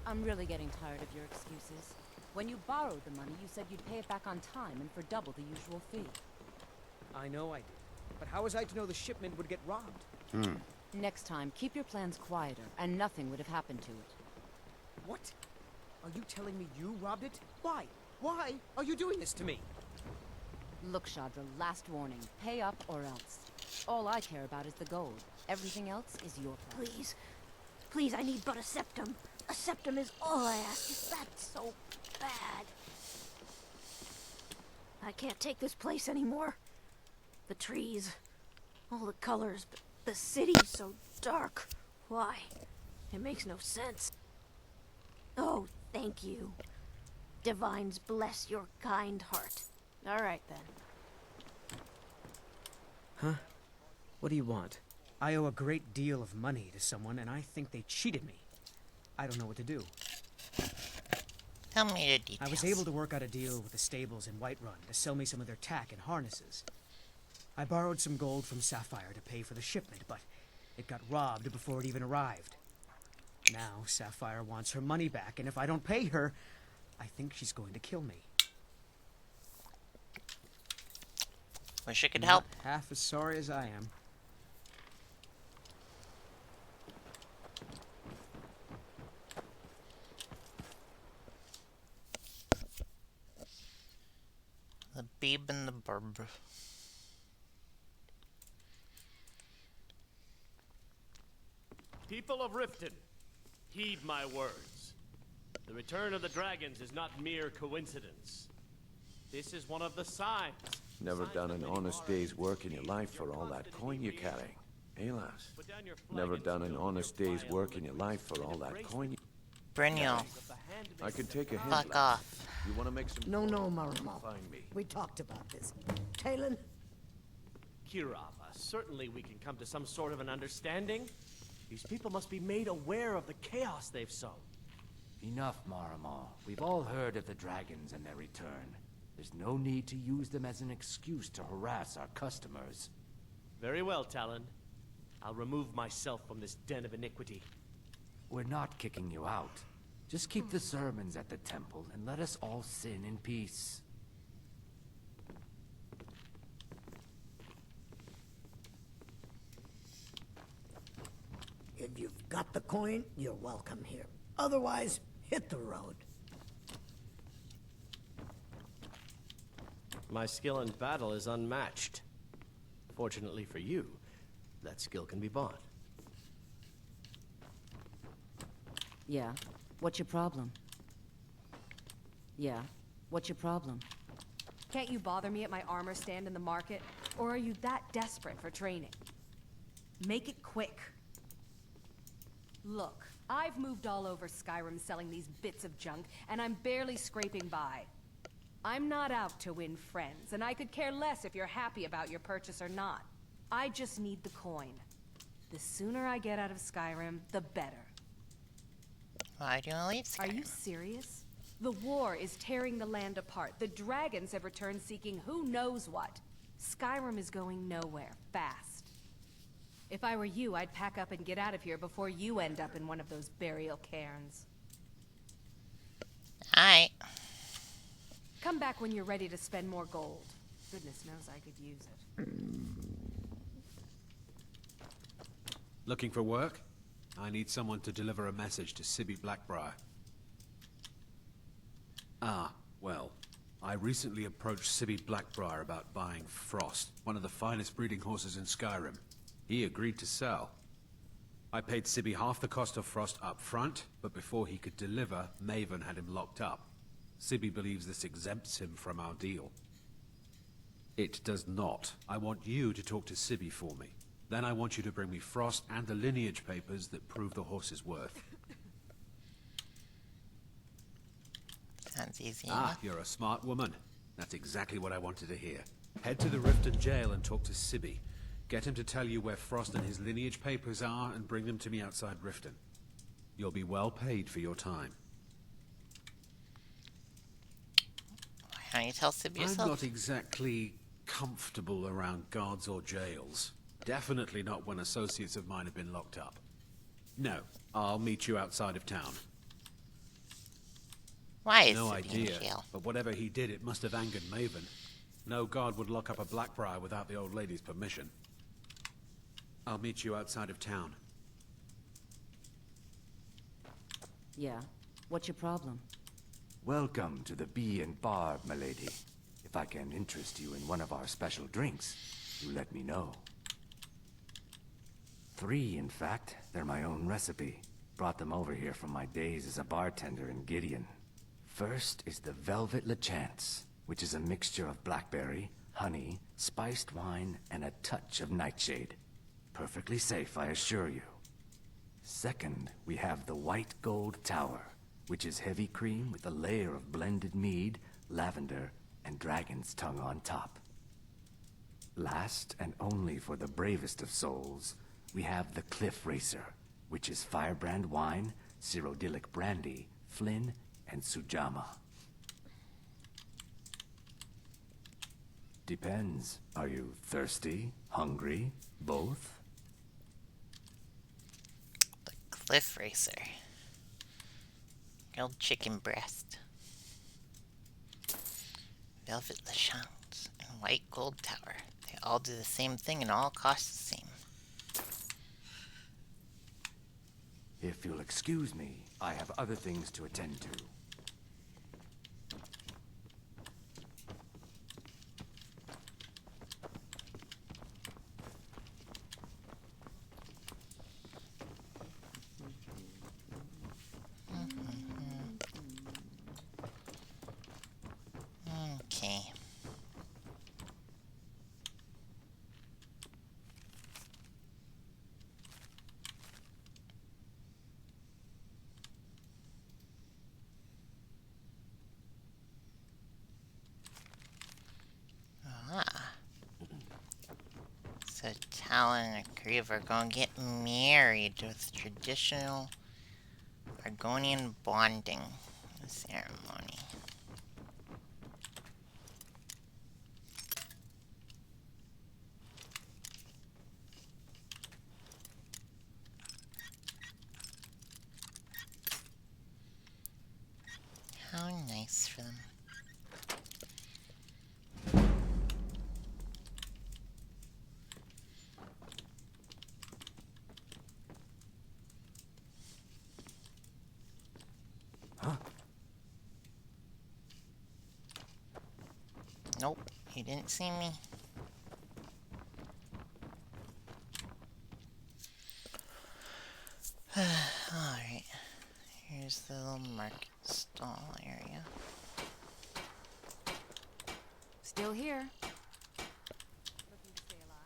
I'm really getting tired of your excuses. When you borrowed the money, you said you'd pay it back on time and for double the usual fee. I know I did. But how was I to know the shipment would get robbed? Next time, keep your plans quieter, and nothing would have happened to it. What? Are you telling me you robbed it? Why? Why are you doing this to me? Look, Shadra, last warning. Pay up or else. All I care about is the gold. Everything else is your problem. Please. Please, I need but a septum. A septum is all I ask. Is that so bad? I can't take this place anymore. The trees, all the colors, but the city's so dark. Why? It makes no sense. Oh, thank you. Divines bless your kind heart. All right, then. Huh? What do you want? I owe a great deal of money to someone, and I think they cheated me. I don't know what to do. Tell me the details. I was able to work out a deal with the stables in Whiterun to sell me some of their tack and harnesses. I borrowed some gold from Sapphire to pay for the shipment, but it got robbed before it even arrived. Now Sapphire wants her money back, and if I don't pay her, I think she's going to kill me. Wish I could Not help. half as sorry as I am. The Beeb and the Burb. People of Riften, heed my words. The return of the dragons is not mere coincidence. This is one of the signs. Never done an honest day's work in your life for all that coin you're carrying. Eh, lass? Never done an honest day's work in your life for all that coin. Brynjol. I could take a hint. Fuck lass. off. You want to make some? No, coin? Marimo. Find me. We talked about this. Talon? Kirava, certainly we can come to some sort of an understanding. These people must be made aware of the chaos they've sown. Enough, Marimo. We've all heard of the dragons and their return. There's no need to use them as an excuse to harass our customers. Very well, Talon. I'll remove myself from this den of iniquity. We're not kicking you out. Just keep the sermons at the temple and let us all sin in peace. If you've got the coin, you're welcome here. Otherwise, hit the road. My skill in battle is unmatched. Fortunately for you, that skill can be bought. Yeah? What's your problem? Yeah? What's your problem? Can't you bother me at my armor stand in the market? Or are you that desperate for training? Make it quick. Look, I've moved all over Skyrim selling these bits of junk, and I'm barely scraping by. I'm not out to win friends, and I could care less if you're happy about your purchase or not. I just need the coin. The sooner I get out of Skyrim, the better. Why do you want to leave Skyrim? Are you serious? The war is tearing the land apart. The dragons have returned seeking who knows what. Skyrim is going nowhere, fast. If I were you, I'd pack up and get out of here before you end up in one of those burial cairns. Aight. Come back when you're ready to spend more gold. Goodness knows I could use it. Looking for work? I need someone to deliver a message to Sibby Blackbriar. Ah, well, I recently approached Sibby Blackbriar about buying Frost, one of the finest breeding horses in Skyrim. He agreed to sell. I paid Sibby half the cost of Frost up front, but before he could deliver, Maven had him locked up. Sibby believes this exempts him from our deal. It does not. I want you to talk to Sibby for me. Then I want you to bring me Frost and the lineage papers that prove the horse's worth. Sounds easy Ah, enough. you're a smart woman. That's exactly what I wanted to hear. Head to the Riften jail and talk to Sibby. Get him to tell you where Frost and his lineage papers are and bring them to me outside Riften. You'll be well paid for your time. Why don't you tell Sib yourself? I'm not exactly comfortable around guards or jails. Definitely not when associates of mine have been locked up. No, I'll meet you outside of town. Why is No Sib in idea, jail? but whatever he did, it must have angered Maven. No guard would lock up a Blackbriar without the old lady's permission. I'll meet you outside of town. Yeah? What's your problem? Welcome to the Bee and Barb, milady. If I can interest you in one of our special drinks, you let me know. 3, in fact. They're my own recipe. Brought them over here from my days as a bartender in Gideon. First is the Velvet LeChance, which is a mixture of blackberry, honey, spiced wine, and a touch of nightshade. Perfectly safe, I assure you. Second, we have the White Gold Tower, which is heavy cream with a layer of blended mead, lavender, and dragon's tongue on top. Last, and only for the bravest of souls, we have the Cliff Racer, which is firebrand wine, Cyrodiilic brandy, Flynn, and Sujamma. Depends. Are you thirsty? Hungry? Both? Cliff Racer. Grilled chicken breast. Velvet LeChance and White Gold Tower. They all do the same thing and all cost the same. If you'll excuse me, I have other things to attend to. Okay. Ah. So Talon and Grieve are gonna get married with traditional Argonian bonding ceremony. How nice for them. Huh? Nope, he didn't see me. Alright, here's the little market stall area. Still here.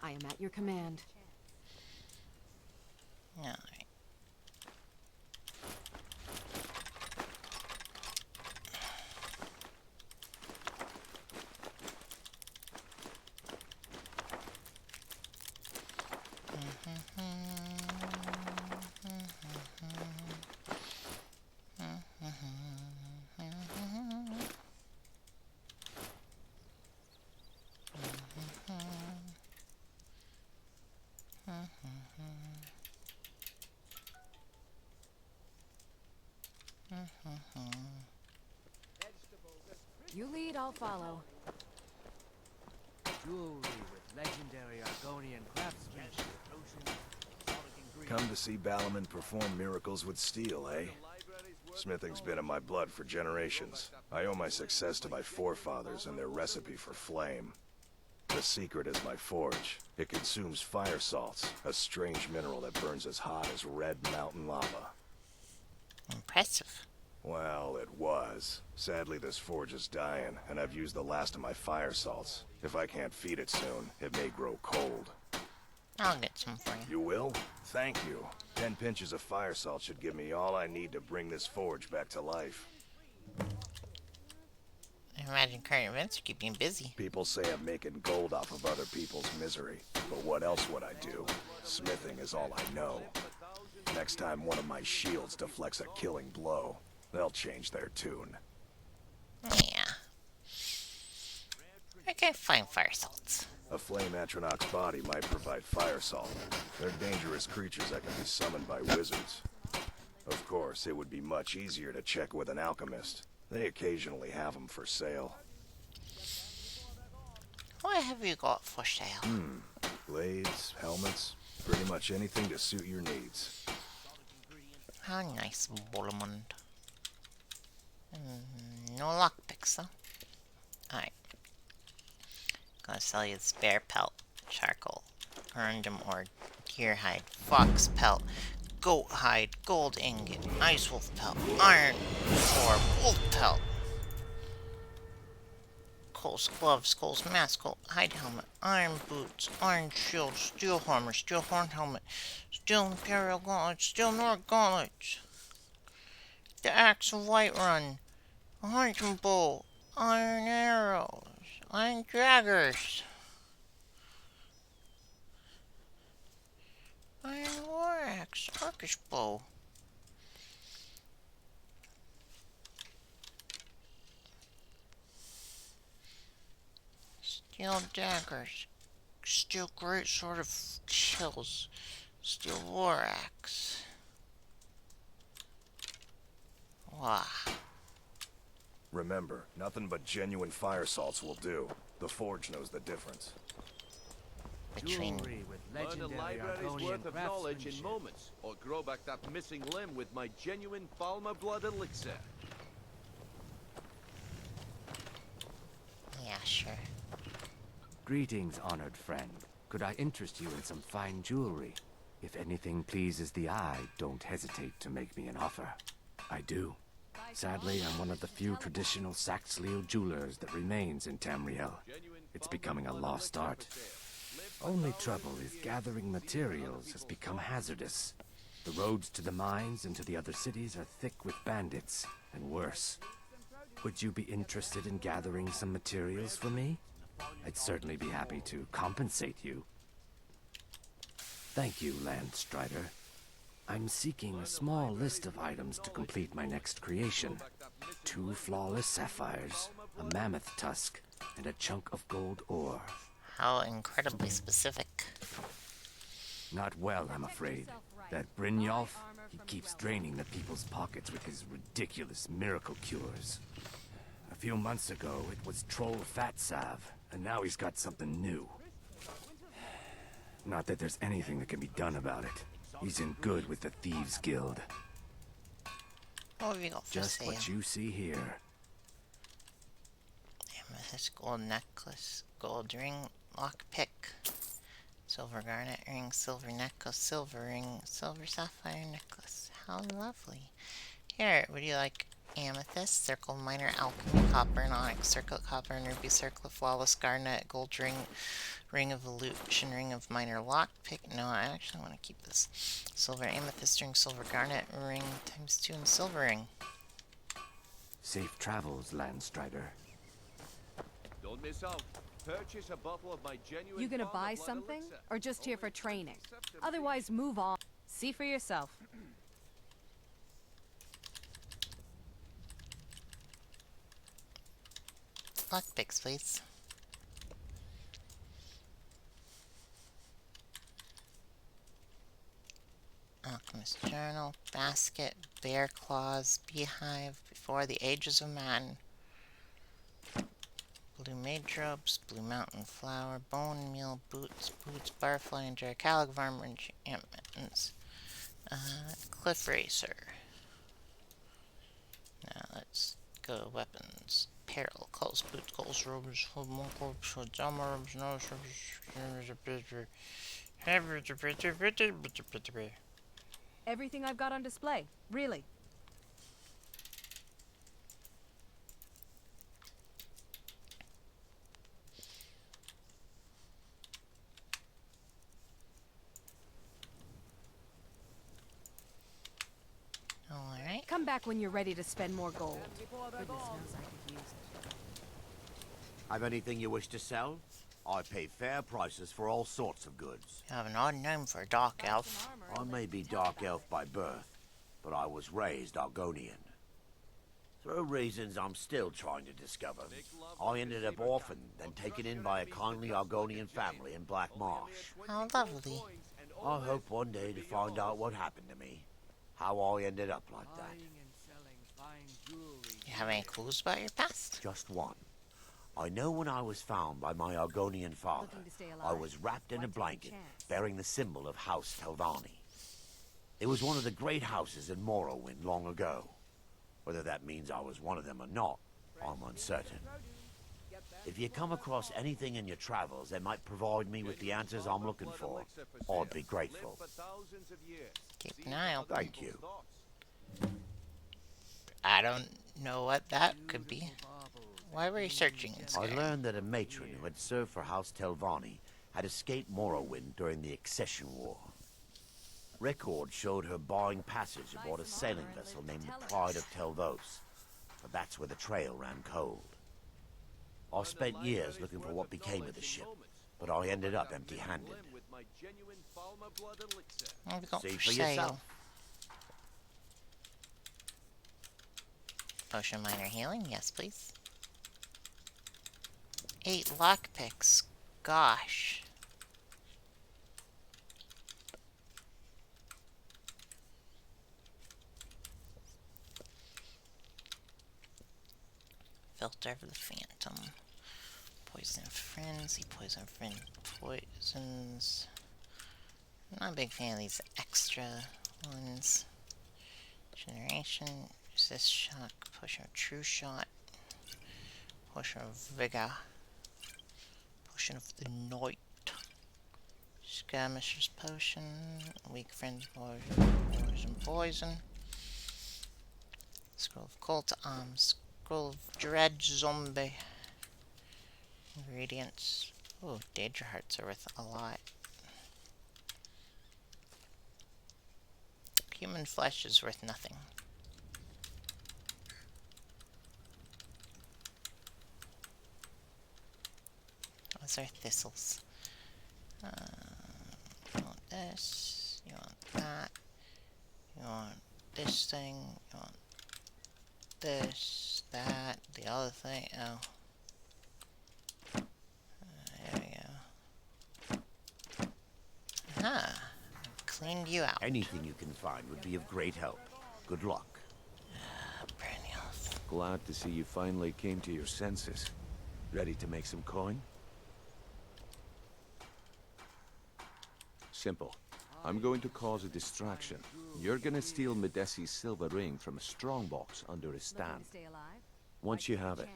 I am at your command. Alright. You lead, I'll follow. Jewelry with legendary Argonian craftsmanship. Come to see Balaman perform miracles with steel, eh? Smithing's been in my blood for generations. I owe my success to my forefathers and their recipe for flame. The secret is my forge. It consumes fire salts, a strange mineral that burns as hot as red mountain lava. Impressive. Well, it was. Sadly, this forge is dying, and I've used the last of my fire salts. If I can't feed it soon, it may grow cold. I'll get some for you. You will? Thank you. 10 pinches of fire salt should give me all I need to bring this forge back to life. I imagine current events are keeping you busy. People say I'm making gold off of other people's misery, but what else would I do? Smithing is all I know. Next time one of my shields deflects a killing blow, they'll change their tune. Yeah. I can find fire salts. A flame atronach's body might provide fire salt. They're dangerous creatures that can be summoned by wizards. Of course, it would be much easier to check with an alchemist. They occasionally have them for sale. What have you got for sale? Blades, helmets, pretty much anything to suit your needs. How nice, Bolamund. No lockpicks, though. Alright. Gonna sell you this bear pelt, charcoal, corundum ore, deer hide, fox pelt, goat hide, gold ingot, ice wolf pelt, iron ore, wolf pelt, Cole's gloves, Cole's mask, Cole hide helmet, iron boots, iron shield, steel armor, steel horn helmet, steel imperial gauntlets, steel Nord gauntlets, the axe of Whiterun, a hunting bow, iron arrows, iron daggers, iron war axe, Turkish bow. Steel daggers, steel great sword of chills, steel war axe. Wow. Remember, nothing but genuine fire salts will do. The forge knows the difference. Between Jewelry with Learn a legendary library's Argonian worth of knowledge in craftsmanship. moments, or grow back that missing limb with my genuine Falmer blood elixir. yeah, sure. Greetings, honored friend. Could I interest you in some fine jewelry? If anything pleases the eye, don't hesitate to make me an offer. I do. Sadly, I'm one of the few traditional Saxhleel jewelers that remains in Tamriel. It's becoming a lost art. Only trouble is gathering materials has become hazardous. The roads to the mines and to the other cities are thick with bandits, and worse. Would you be interested in gathering some materials for me? I'd certainly be happy to compensate you. Thank you, Landstrider. I'm seeking a small list of items to complete my next creation. 2 flawless sapphires, a mammoth tusk, and a chunk of gold ore. How incredibly specific. Not well, I'm afraid. That Brynjolf, he keeps draining the people's pockets with his ridiculous miracle cures. A few months ago, it was Troll Fat Salve, and now he's got something new. Not that there's anything that can be done about it. He's in good with the Thieves Guild. What have you got for Just sale? what you see here. Amethyst gold necklace, gold ring, lockpick, silver garnet ring, silver necklace, silver ring, silver sapphire necklace. How lovely. Here, would you like amethyst, circle minor alchemy, copper and onyx, circlet copper and ruby, circlet flawless garnet, gold ring, ring of illusion, ring of minor lockpick? No, I actually want to keep this. Silver amethyst ring, silver garnet ring times 2 and silver ring. Safe travels, Landstrider. Don't miss out. Purchase a bottle of my genuine You gonna Falmer buy blood something? elixir. Or just here for training? Otherwise, move on. See for yourself. Lockpicks, please. Alchemist journal, basket, bear claws, beehive, before the ages of man. Blue mage robes, blue mountain flower, bone meal, boots, barfly, and calig armor enchantments. Cliff racer. Go weapons. Apparel. Clothes, boots, clothes, robes, more corpse, armor, robes, no Everything I've got on display, really. Alright. Come back when you're ready to spend more gold. Goodness knows I could use it. Have anything you wish to sell? I pay fair prices for all sorts of goods. You have an odd name for a dark elf. I may be dark elf by birth, but I was raised Argonian. Through reasons I'm still trying to discover, I ended up orphaned, then taken in by a kindly Argonian family in Black Marsh. How lovely. I hope one day to find out what happened to me. How I ended up like that. You have any clues about your past? Just one. I know when I was found by my Argonian father, I was wrapped in a blanket bearing the symbol of House Telvanni. It was one of the great houses in Morrowind long ago. Whether that means I was one of them or not, I'm uncertain. If you come across anything in your travels that might provide me with the answers I'm looking for, I'd be grateful. Keep an eye open. Thank you. I don't know what that could be. Why were you searching in I Skyrim? learned that a matron who had served for House Telvanni had escaped Morrowind during the Accession War. Records showed her buying passage aboard a sailing vessel named the Pride of Telvos, but that's where the trail ran cold. I spent years looking for what became of the ship, but I ended up empty-handed. See for yourself. Potion minor healing, yes please. 8 lockpicks. Gosh. Filter of the Phantom. Poison Frenzy, Poison Friend Poisons. Not a big fan of these extra ones. Generation, Resist Shock, Potion of True Shot, Potion of Vigor, Potion of the Night, Skirmisher's Potion, Weak Friends, Poison, Scroll of Cult Arms, Scroll of Dread Zombie, Ingredients. Oh, Daedra Hearts are worth a lot. Human flesh is worth nothing. Those are thistles. You want this, you want that, you want this thing, you want this, that, the other thing. Oh. There we go. Aha! Cleaned you out. Anything you can find would be of great help. Good luck. Glad to see you finally came to your senses. Ready to make some coin? Simple. I'm going to cause a distraction. You're gonna steal Medesi's silver ring from a strongbox under his stand. Once you have it,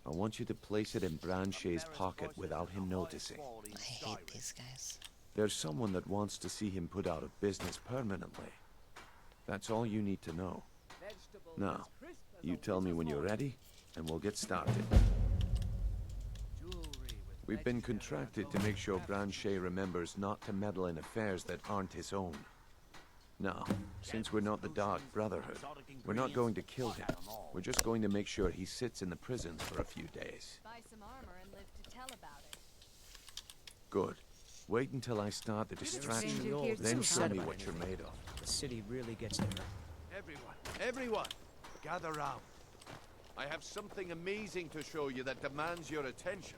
I want you to place it in Branche's pocket without him noticing. I hate these guys. There's someone that wants to see him put out of business permanently. That's all you need to know. Now, you tell me when you're ready, and we'll get started. We've been contracted to make sure Branche remembers not to meddle in affairs that aren't his own. Now, since we're not the Dark Brotherhood, we're not going to kill him. We're just going to make sure he sits in the prisons for a few days. Buy some armor and live to tell about it. Good. Wait until I start the distraction, then show me what you're made of. The city really gets to her. Everyone, gather round. I have something amazing to show you that demands your attention.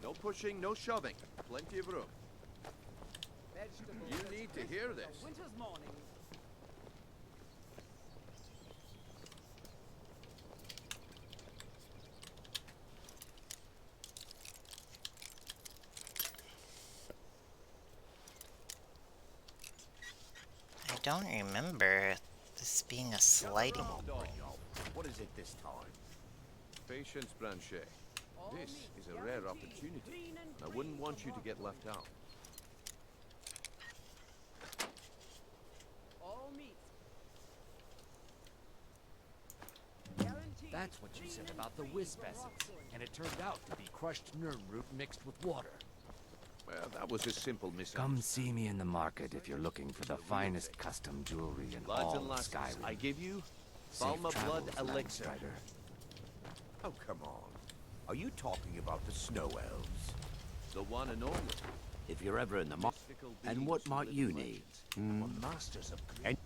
No pushing, no shoving. Plenty of room. You need to hear this. Winter's morning. I don't remember this being a sliding. What is it this time? Patience, Branchet. This is a rare opportunity. I wouldn't want you to get left out. All meat. That's what you said about the wisp essence, and it turned out to be crushed nerm root mixed with water. Well, that was a simple misunderstanding. Come see me in the market if you're looking for the finest custom jewelry in Lads all and lasses, Skyrim. I give you Safe Balma Blood travels, Elixir. Landstrider. Oh, come on. Are you talking about the snow elves? The one and only. If you're ever in the market, and what might you need? Masters of and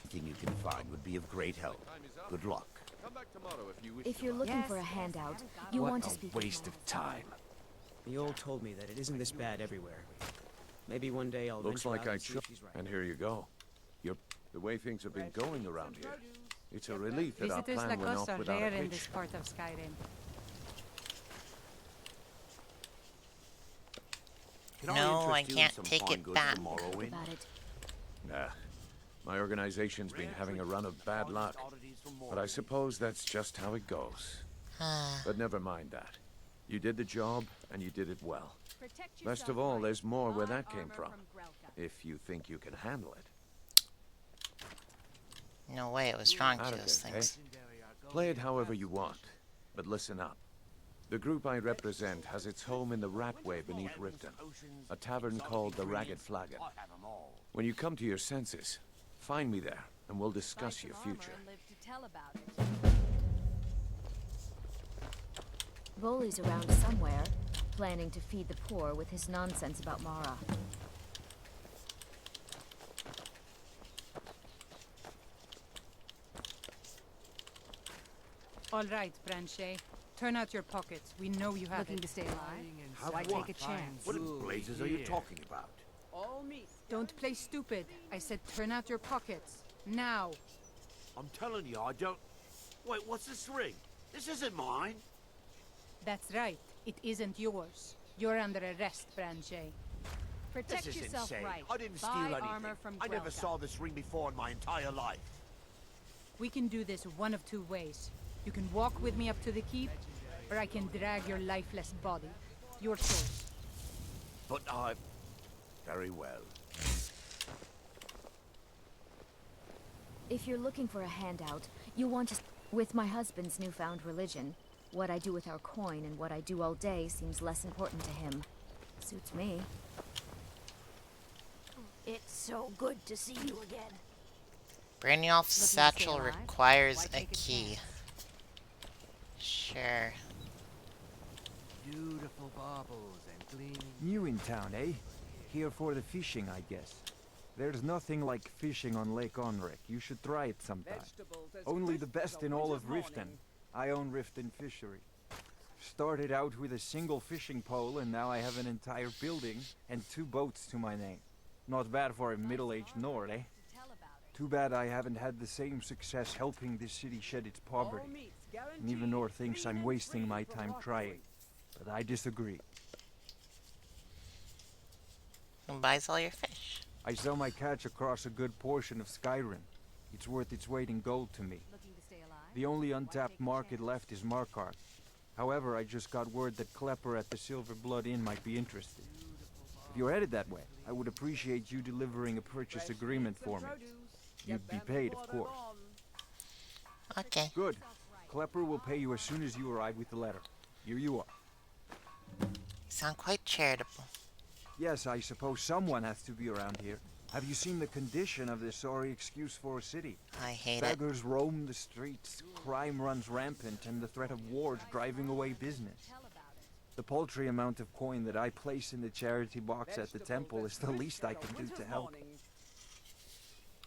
anything you can find would be of great help. Good luck. Come back tomorrow if you wish. If you're looking for a handout, you What want to a speak. Waste of time. The old told me that it isn't this bad everywhere. Maybe one day I'll Looks venture like out I and see should. if she's right. And here you go. The way things have been going around here, it's a relief that our Visitors plan like went us off are without rare a in hitch. this part of Skyrim. Can No, I interest you in can't some take fine it goods back. for Morrowind? About it. Nah. My organization's been having a run of bad luck. But I suppose that's just how it goes. But never mind that. You did the job, and you did it well. Best of all, there's more where that came from. If you think you can handle it. No way it was drawn to Out of those it, things. eh? Play it however you want. But listen up. The group I represent has its home in the Ratway beneath Riften, a tavern called the Ragged Flagon. When you come to your senses, find me there, and we'll discuss your future. Bolly's around somewhere, planning to feed the poor with his nonsense about Mara. All right, Branchet. Turn out your pockets. We know you have Looking it. to stay alive? Have Why what? take a chance? What in blazes are you talking about? All meat. Don't play stupid. I said turn out your pockets. Now. I'm telling you, I don't... Wait, what's this ring? This isn't mine. That's right. It isn't yours. You're under arrest, Branchet. Protect This is yourself insane. right. I didn't steal Buy anything. armor from I never Grelka. saw this ring before in my entire life. We can do this one of two ways. You can walk with me up to the keep, or I can drag your lifeless body. Your choice. But I... Very well. If you're looking for a handout, you want to... With my husband's newfound religion, what I do with our coin and what I do all day seems less important to him. Suits me. It's so good to see you again. Brynjolf's stay satchel alive? requires Why a take a key. Sure. Beautiful baubles and gleaming. New in town, eh? Here for the fishing, I guess. There's nothing like fishing on Lake Onric. You should try it sometime. Only the best in all of Riften. I own Riften Fishery. Started out with a single fishing pole, and now I have an entire building and 2 boats to my name. Not bad for a middle-aged Nord, eh? Too bad I haven't had the same success helping this city shed its poverty. Nivenor thinks I'm wasting my time trying, but I disagree. Who buys all your fish? I sell my catch across a good portion of Skyrim. It's worth its weight in gold to me. The only untapped market left is Markarth. However, I just got word that Klepper at the Silver Blood Inn might be interested. If you're headed that way, I would appreciate you delivering a purchase agreement for me. You'd be paid, of course. Okay. Good. Klepper will pay you as soon as you arrive with the letter. Here you are. You sound quite charitable. Yes, I suppose someone has to be around here. Have you seen the condition of this sorry excuse for a city? I hate it. Beggars roam the streets, crime runs rampant, and the threat of war is driving away business. The paltry amount of coin that I place in the charity box at the temple is the least I can do to help.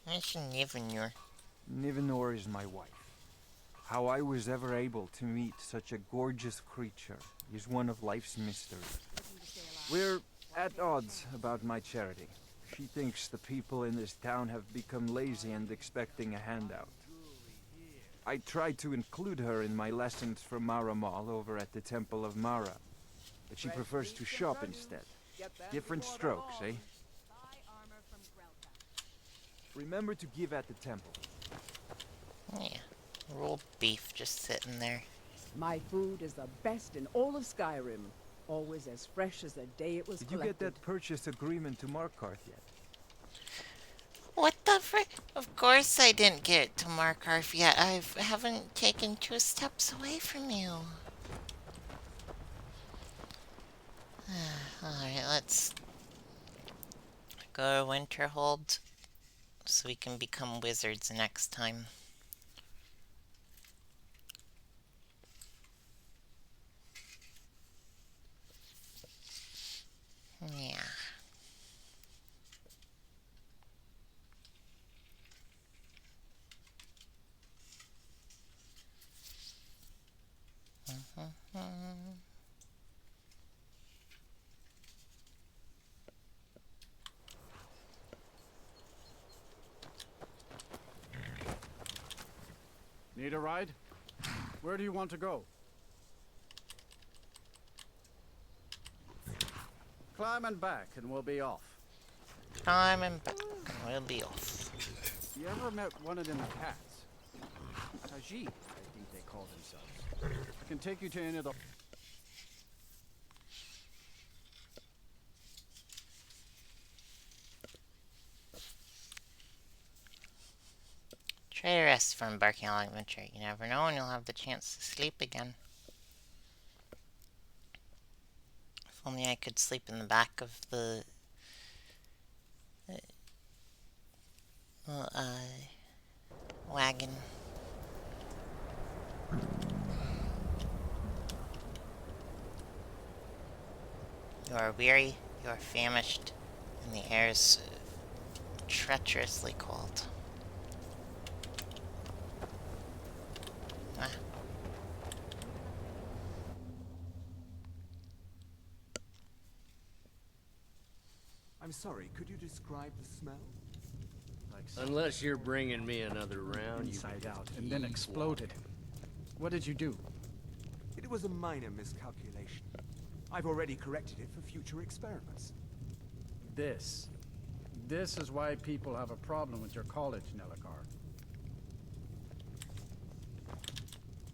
It's Nivenor. Nivenor is my wife. How I was ever able to meet such a gorgeous creature is one of life's mysteries. We're at odds about my charity. She thinks the people in this town have become lazy and expecting a handout. I tried to include her in my lessons from Mara Mall over at the Temple of Mara, but she prefers to shop instead. Different strokes, eh? Remember to give at the temple. Yeah. Rolled beef just sitting there. My food is the best in all of Skyrim. Always as fresh as the day it was Did collected. you get that purchase agreement to Markarth yet? What the frick? Of course I didn't get it to Markarth yet. I haven't taken 2 steps away from you. Alright, let's go to Winterhold so we can become wizards next time. Yeah. Need a ride? Where do you want to go? Climb and back and we'll be off. Climb and back and we'll be off. You ever met one of them cats? Tajik, I think they call themselves. I can take you to any of the... Try to rest from embarking on an adventure. You never know when you'll have the chance to sleep again. If only I could sleep in the back of the wagon. You are weary, you are famished, and the air is treacherously cold. Ah. I'm sorry, could you describe the smell? Unless you're bringing me another round, Inside out, and then exploded. What did you do? It was a minor miscalculation. I've already corrected it for future experiments. This is why people have a problem with your college, Nellikar.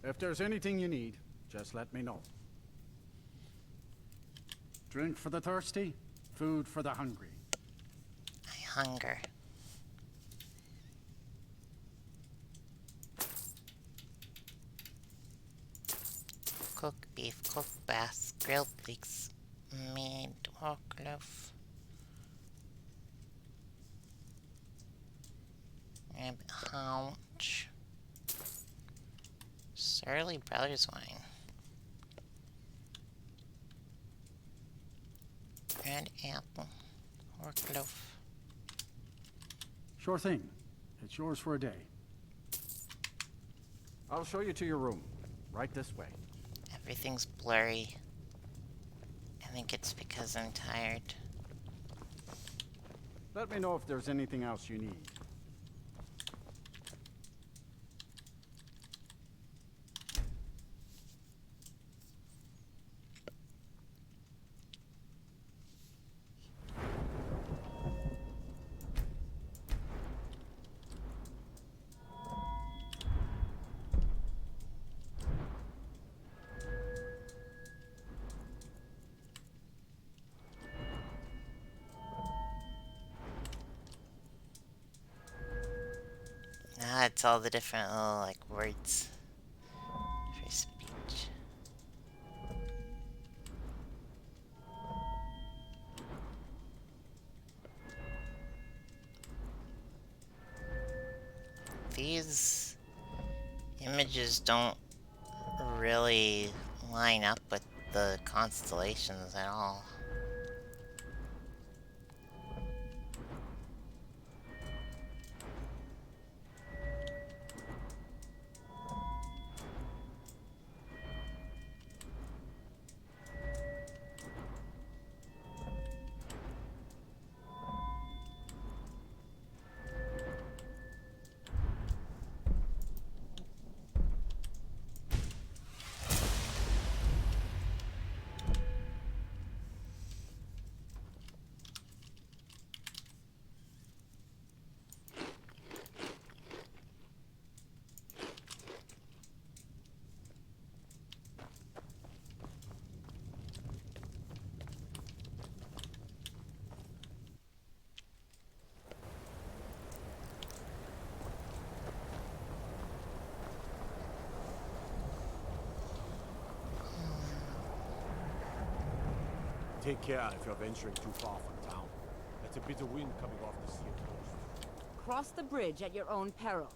If there's anything you need, just let me know. Drink for the thirsty, food for the hungry. I hunger. Cooked beef, cooked bass, grilled leeks, made pork loaf. Rabbit haunch. Surly Brothers wine. Red apple, pork loaf. Sure thing. It's yours for a day. I'll show you to your room. Right this way. Everything's blurry. I think it's because I'm tired. Let me know if there's anything else you need. Ah, it's all the different little, like, words for speech. These images don't really line up with the constellations at all. Take care if you're venturing too far from town. That's a bit of wind coming off the sea coast. Cross the bridge at your own peril.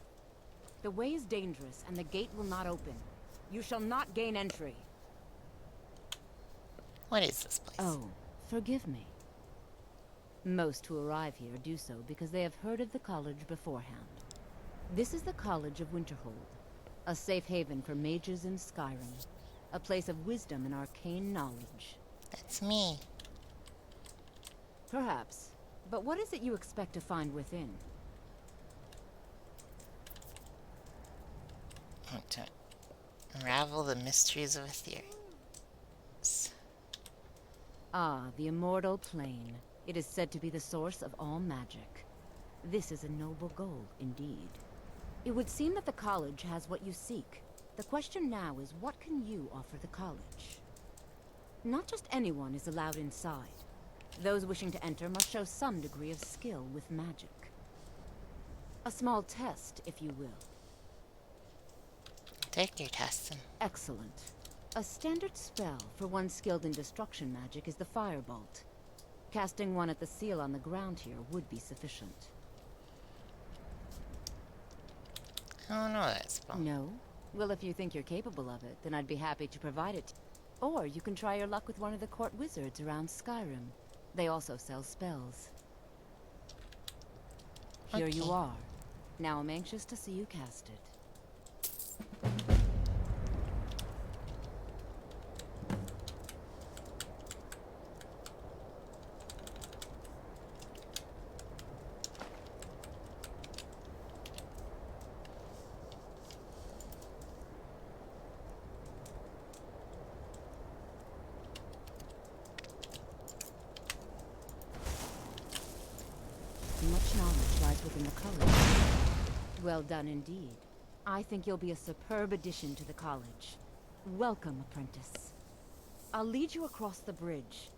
The way is dangerous, and the gate will not open. You shall not gain entry. What is this place? Oh, forgive me. Most who arrive here do so because they have heard of the college beforehand. This is the College of Winterhold, a safe haven for mages in Skyrim, a place of wisdom and arcane knowledge. That's me. Perhaps, but what is it you expect to find within? To unravel the mysteries of Etheria. Ah, the immortal plane. It is said to be the source of all magic. This is a noble goal, indeed. It would seem that the college has what you seek. The question now is, what can you offer the college? Not just anyone is allowed inside. Those wishing to enter must show some degree of skill with magic. A small test, if you will. Take your test. Excellent. A standard spell for one skilled in destruction magic is the Firebolt. Casting one at the seal on the ground here would be sufficient. I don't know that spell. No? Well, if you think you're capable of it, then I'd be happy to provide it. Or you can try your luck with one of the court wizards around Skyrim. They also sell spells. Here you are. Now I'm anxious to see you cast it. Much knowledge lies within the college. Well done indeed. I think you'll be a superb addition to the college. Welcome, apprentice. I'll lead you across the bridge.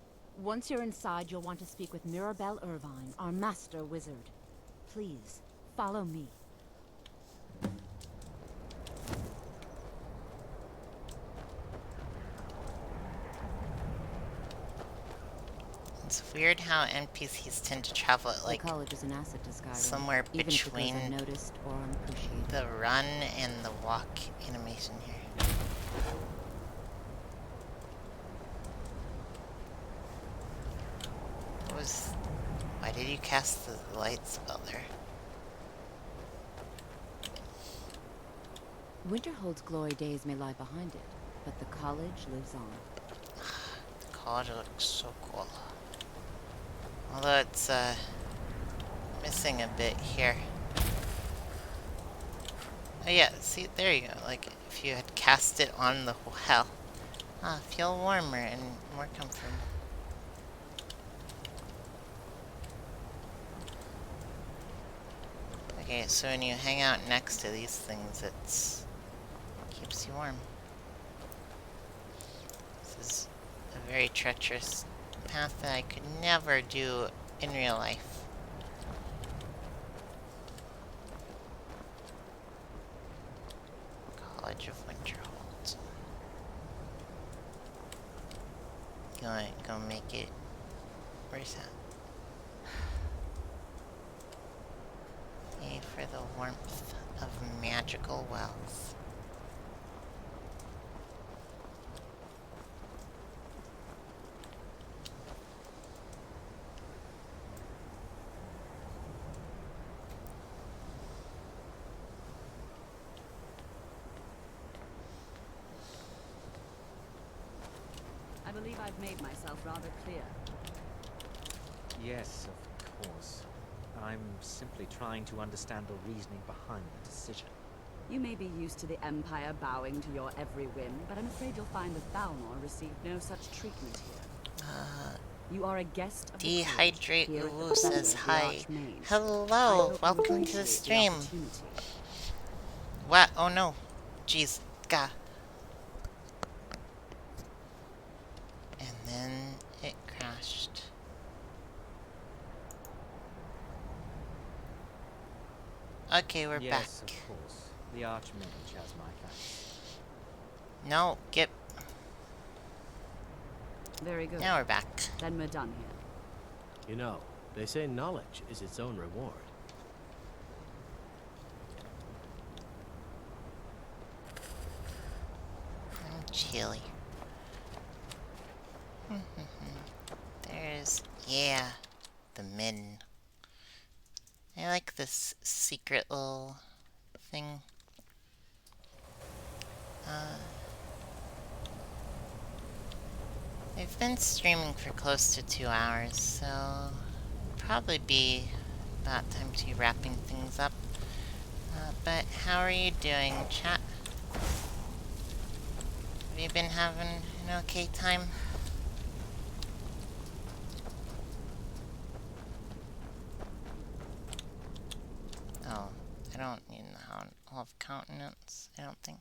Once you're inside, you'll want to speak with Mirabelle Irvine, our master wizard. Please, follow me. It's weird how NPCs tend to travel at like the college is an asset to Skyrim, somewhere even between if it goes unnoticed or unappreciated. the run and the walk animation here. Why did you cast the light spell there? Winterhold's glory days may lie behind it, but the college lives on. The college looks so cool. Although it's missing a bit here. Oh yeah, see, there you go. Like, if you had cast it on the well. Ah, feel warmer and more comfortable. Okay, so when you hang out next to these things, it's keeps you warm. This is a very treacherous path that I could never do in real life. College of Winterhold. Go make it. Where's that? Yay for the warmth of magical wells. I believe I've made myself rather clear. Yes, of course. I'm simply trying to understand the reasoning behind the decision. You may be used to the Empire bowing to your every whim, but I'm afraid you'll find that Balnor received no such treatment here. You are a guest of the Dehydrate college, here at the Lulu says pleasure of the hi. Archmage. I Hello, hope you welcome to the appreciate stream. opportunity. What? Oh no. Jeez. Gah. And then it crashed. Okay, we're yes, back. of course. The Archmage has my thanks. No, get... Very good. Now we're back. Then we're done here. You know, they say knowledge is its own reward. Chilly. There's, yeah, the min. I like this secret little thing. I've been streaming for close to 2 hours, so probably be about time to be wrapping things up. But how are you doing, chat? Have you been having an okay time? Oh, I don't need the Hall of Countenance, I don't think.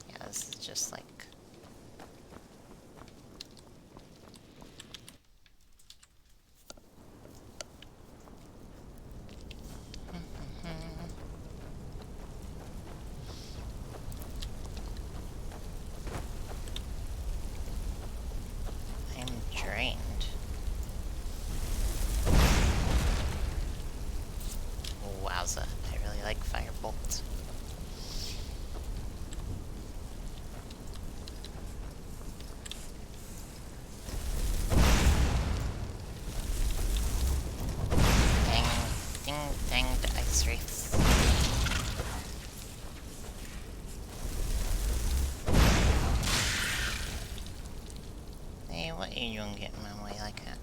Yeah, this is just like... I'm drained. Wowza, I really like Firebolt. Danged ice wraiths. Hey, what are you doing getting in my way like that?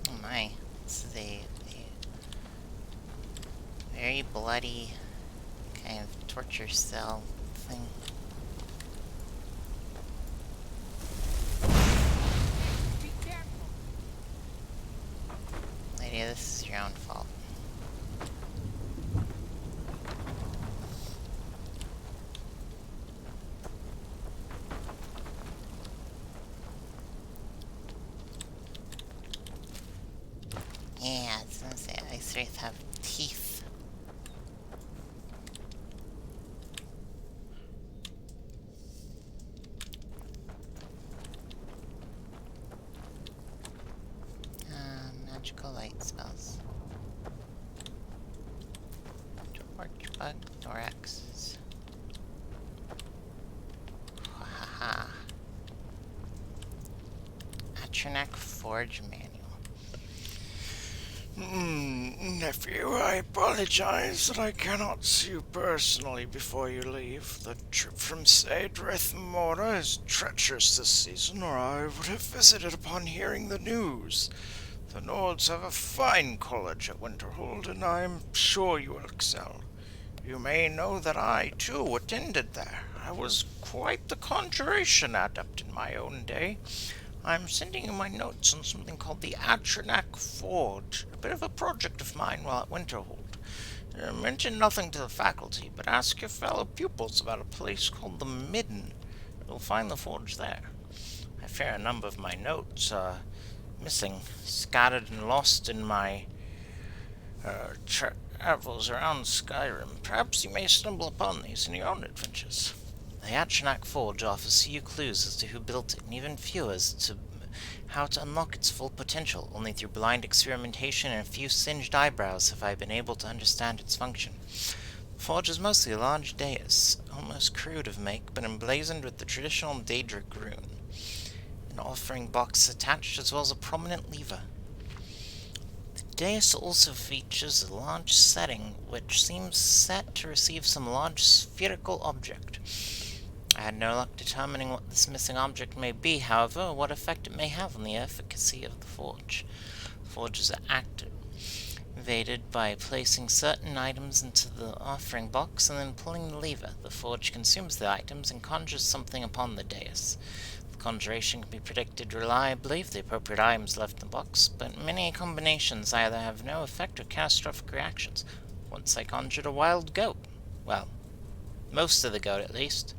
Oh my, this is a very bloody kind of torture cell thing. Lady, this is your own fault. Yeah, it's gonna say ice wraiths have teeth. Magical light spells. Torch bug, thorax. Haha. Atronac Forge Manual. Nephew, I apologize that I cannot see you personally before you leave. The trip from Saedrith Mora is treacherous this season, or I would have visited upon hearing the news. The Nords have a fine college at Winterhold, and I am sure you will excel. You may know that I, too, attended there. I was quite the conjuration adept in my own day. I'm sending you my notes on something called the Atronac Forge, a bit of a project of mine while at Winterhold. Mention nothing to the faculty, but ask your fellow pupils about a place called the Midden. You'll find the forge there. I fear a number of my notes are missing, scattered and lost in my travels around Skyrim. Perhaps you may stumble upon these in your own adventures. The Atronac Forge offers few clues as to who built it, and even fewer as to how to unlock its full potential. Only through blind experimentation and a few singed eyebrows have I been able to understand its function. The forge is mostly a large dais, almost crude of make, but emblazoned with the traditional Daedric rune. An offering box attached, as well as a prominent lever. The dais also features a large setting, which seems set to receive some large spherical object. I had no luck determining what this missing object may be, however, or what effect it may have on the efficacy of the forge. The forge is activated by placing certain items into the offering box and then pulling the lever. The forge consumes the items and conjures something upon the dais. The conjuration can be predicted reliably if the appropriate items left in the box, but many combinations either have no effect or catastrophic reactions. Once I conjured a wild goat. Well, most of the goat at least.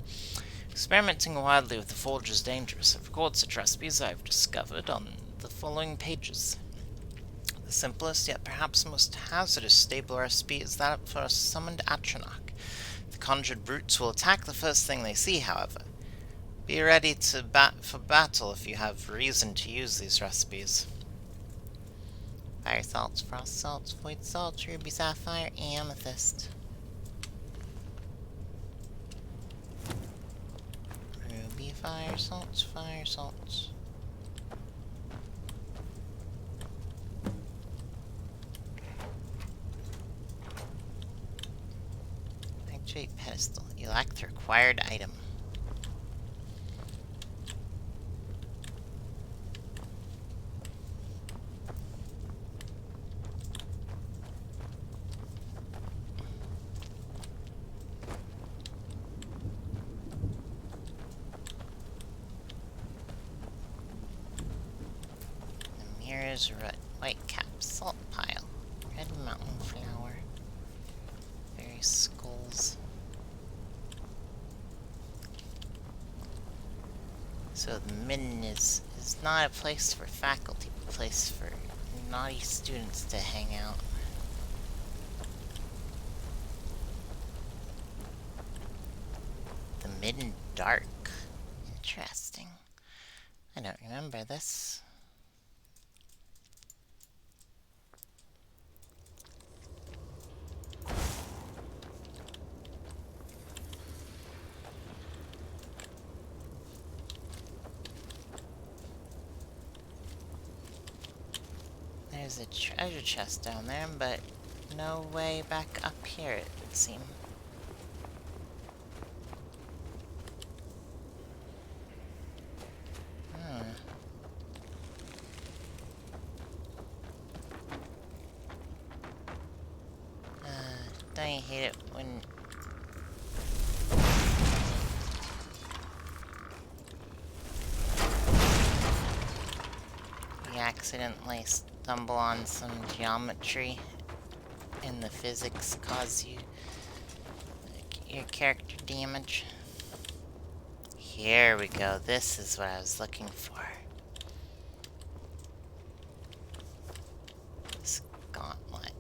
Experimenting wildly with the forge is dangerous. I've recorded such recipes I've discovered on the following pages. The simplest, yet perhaps most hazardous stable recipe is that for a summoned Atronach. The conjured brutes will attack the first thing they see, however. Be ready for battle if you have reason to use these recipes. Fire salts, frost salts, void salts, ruby sapphire, amethyst. Ruby fire salts, fire salts. Activate pedestal. You lack the required item. The mirror's root. White cap. Salt pile. Red mountain flower. Various skulls. So the midden is not a place for faculty, but a place for naughty students to hang out. The midden dark. Interesting. I don't remember this. There's a treasure chest down there, but no way back up here, it would seem. Don't you hate it when you accidentally stumble on some geometry and the physics cause you your character damage? Here we go. This is what I was looking for. This gauntlet.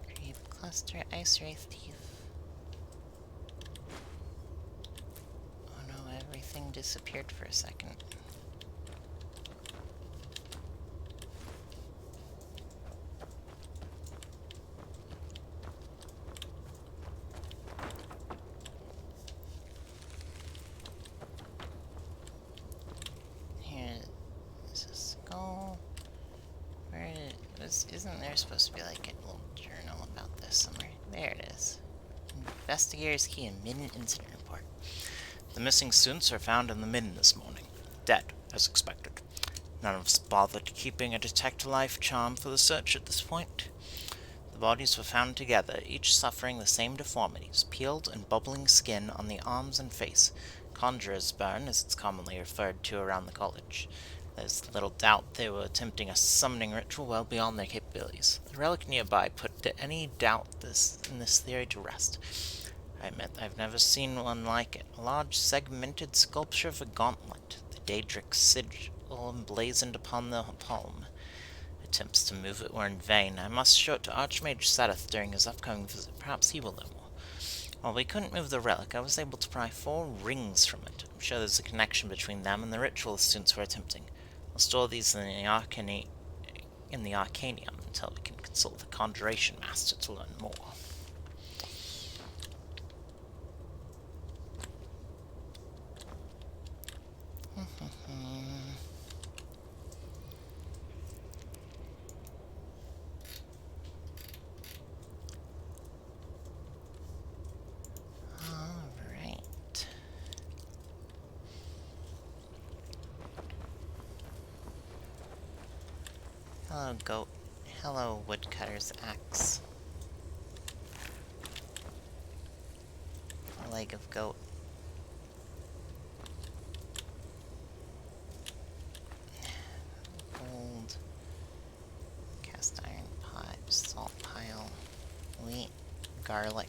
Grave cluster, ice wraith teeth. Oh no, everything disappeared for a second. Here's a skull. Isn't there supposed to be like a little journal about this somewhere? There it is. Investigator's key and midden incident report. The missing students are found in the midden this morning. Dead, as expected. None of us bothered keeping a detect life charm for the search at this point. The bodies were found together, each suffering the same deformities, peeled and bubbling skin on the arms and face. Conjurer's burn, as it's commonly referred to around the college. There's little doubt they were attempting a summoning ritual well beyond their capabilities. The relic nearby put any doubt in this theory to rest. I admit I've never seen one like it. A large segmented sculpture of a gauntlet, the Daedric sigil emblazoned upon the palm. Attempts to move it were in vain. I must show it to Archmage Seth during his upcoming visit. Perhaps he will know more. While we couldn't move the relic, I was able to pry 4 rings from it. I'm sure there's a connection between them and the ritual the students were attempting. I'll store these in the Arcanium until we can consult the Conjuration Master to learn more. Alright. Hello, goat. Hello, woodcutter's axe. A leg of goat. Gold. garlic.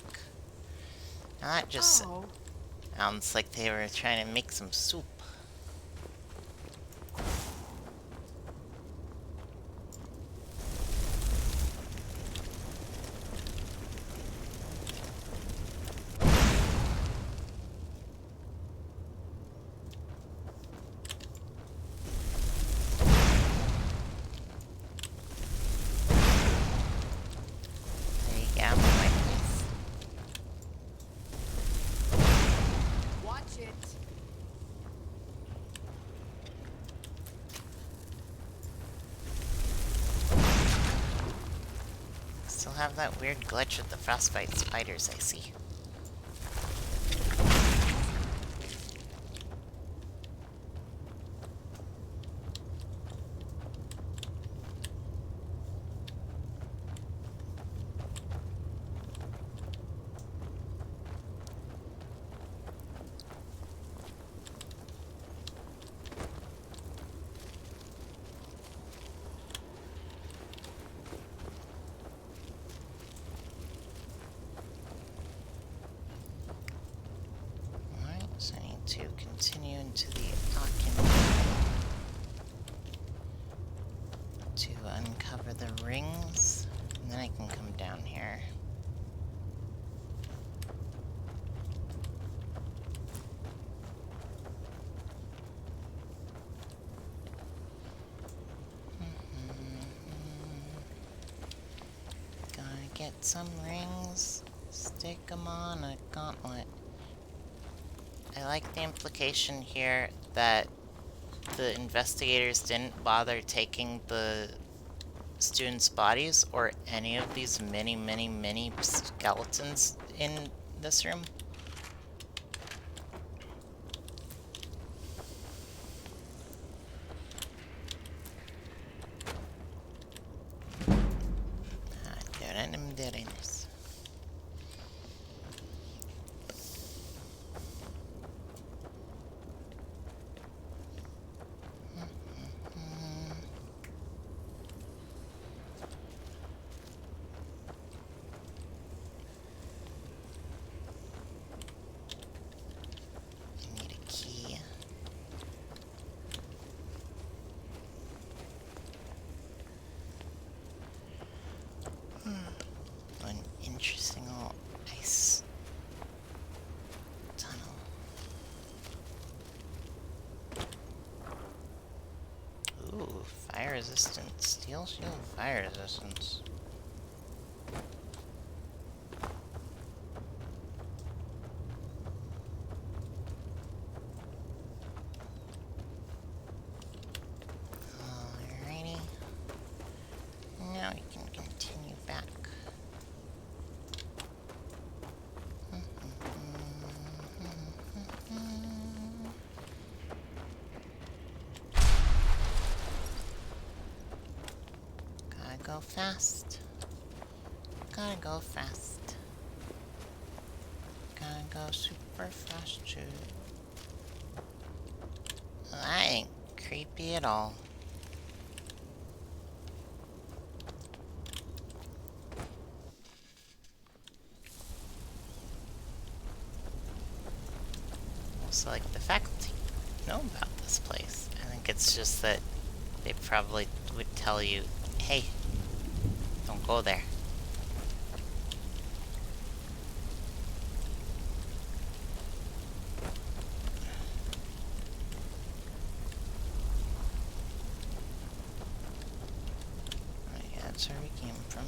Now that just sounds like they were trying to make some soup. There you go, my place. Watch it. Still have that weird glitch with the frostbite spiders, I see. Alright, so I need to continue into the document to uncover the rings, and then I can come down here. Gotta get some rings, stick them on a gauntlet. I like the implication here that the investigators didn't bother taking the students' bodies or any of these many skeletons in this room. I need a key. An interesting little ice tunnel. Ooh, fire resistant. Steel shield, fire resistance. Alrighty. Now we can continue back. Gotta go fast. Gotta go fast. Gotta go super fast too. Well, that ain't creepy at all. Also, like, the faculty know about this place. I think it's just that they probably would tell you, hey, don't go there. Oh, yeah, that's where we came from.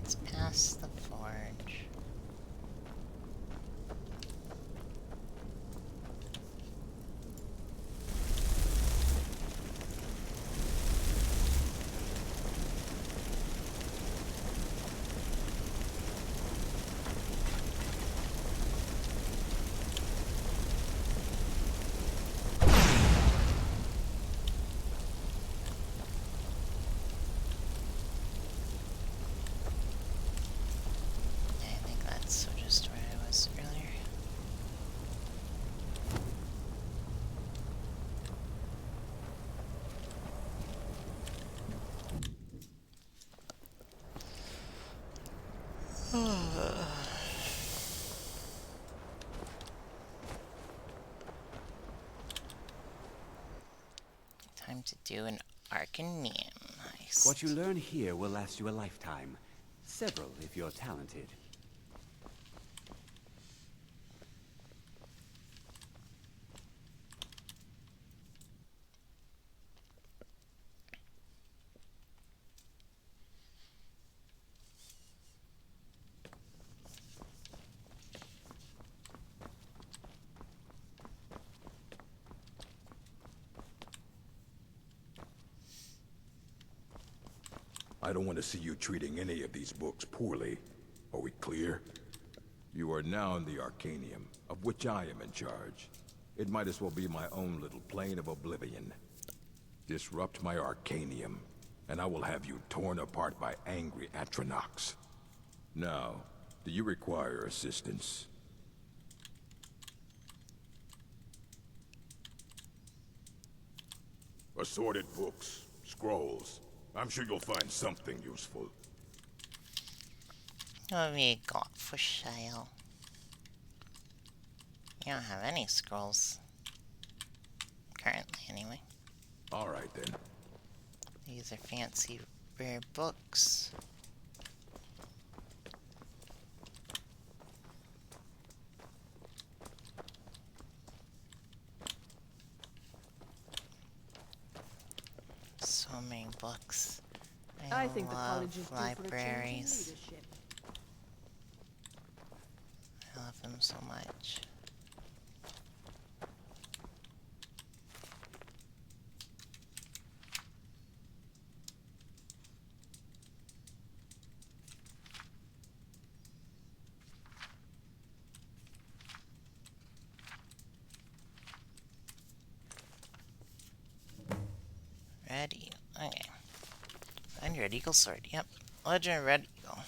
It's past the forge. Time to do an Arcaneum heist. What you learn here will last you a lifetime. Several, if you're talented. I don't want to see you treating any of these books poorly. Are we clear? You are now in the Arcanium, of which I am in charge. It might as well be my own little plane of oblivion. Disrupt my Arcanium, and I will have you torn apart by angry Atronachs. Now, do you require assistance? Assorted books, scrolls. I'm sure you'll find something useful. What have you got for sale? You don't have any scrolls. Currently, anyway. Alright then. These are fancy, rare books. So many books. I think the love college is due for a change in libraries. leadership. I love them so much. Red Eagle. Okay. Find Red Eagle sword. Yep. Legend of Red Eagle.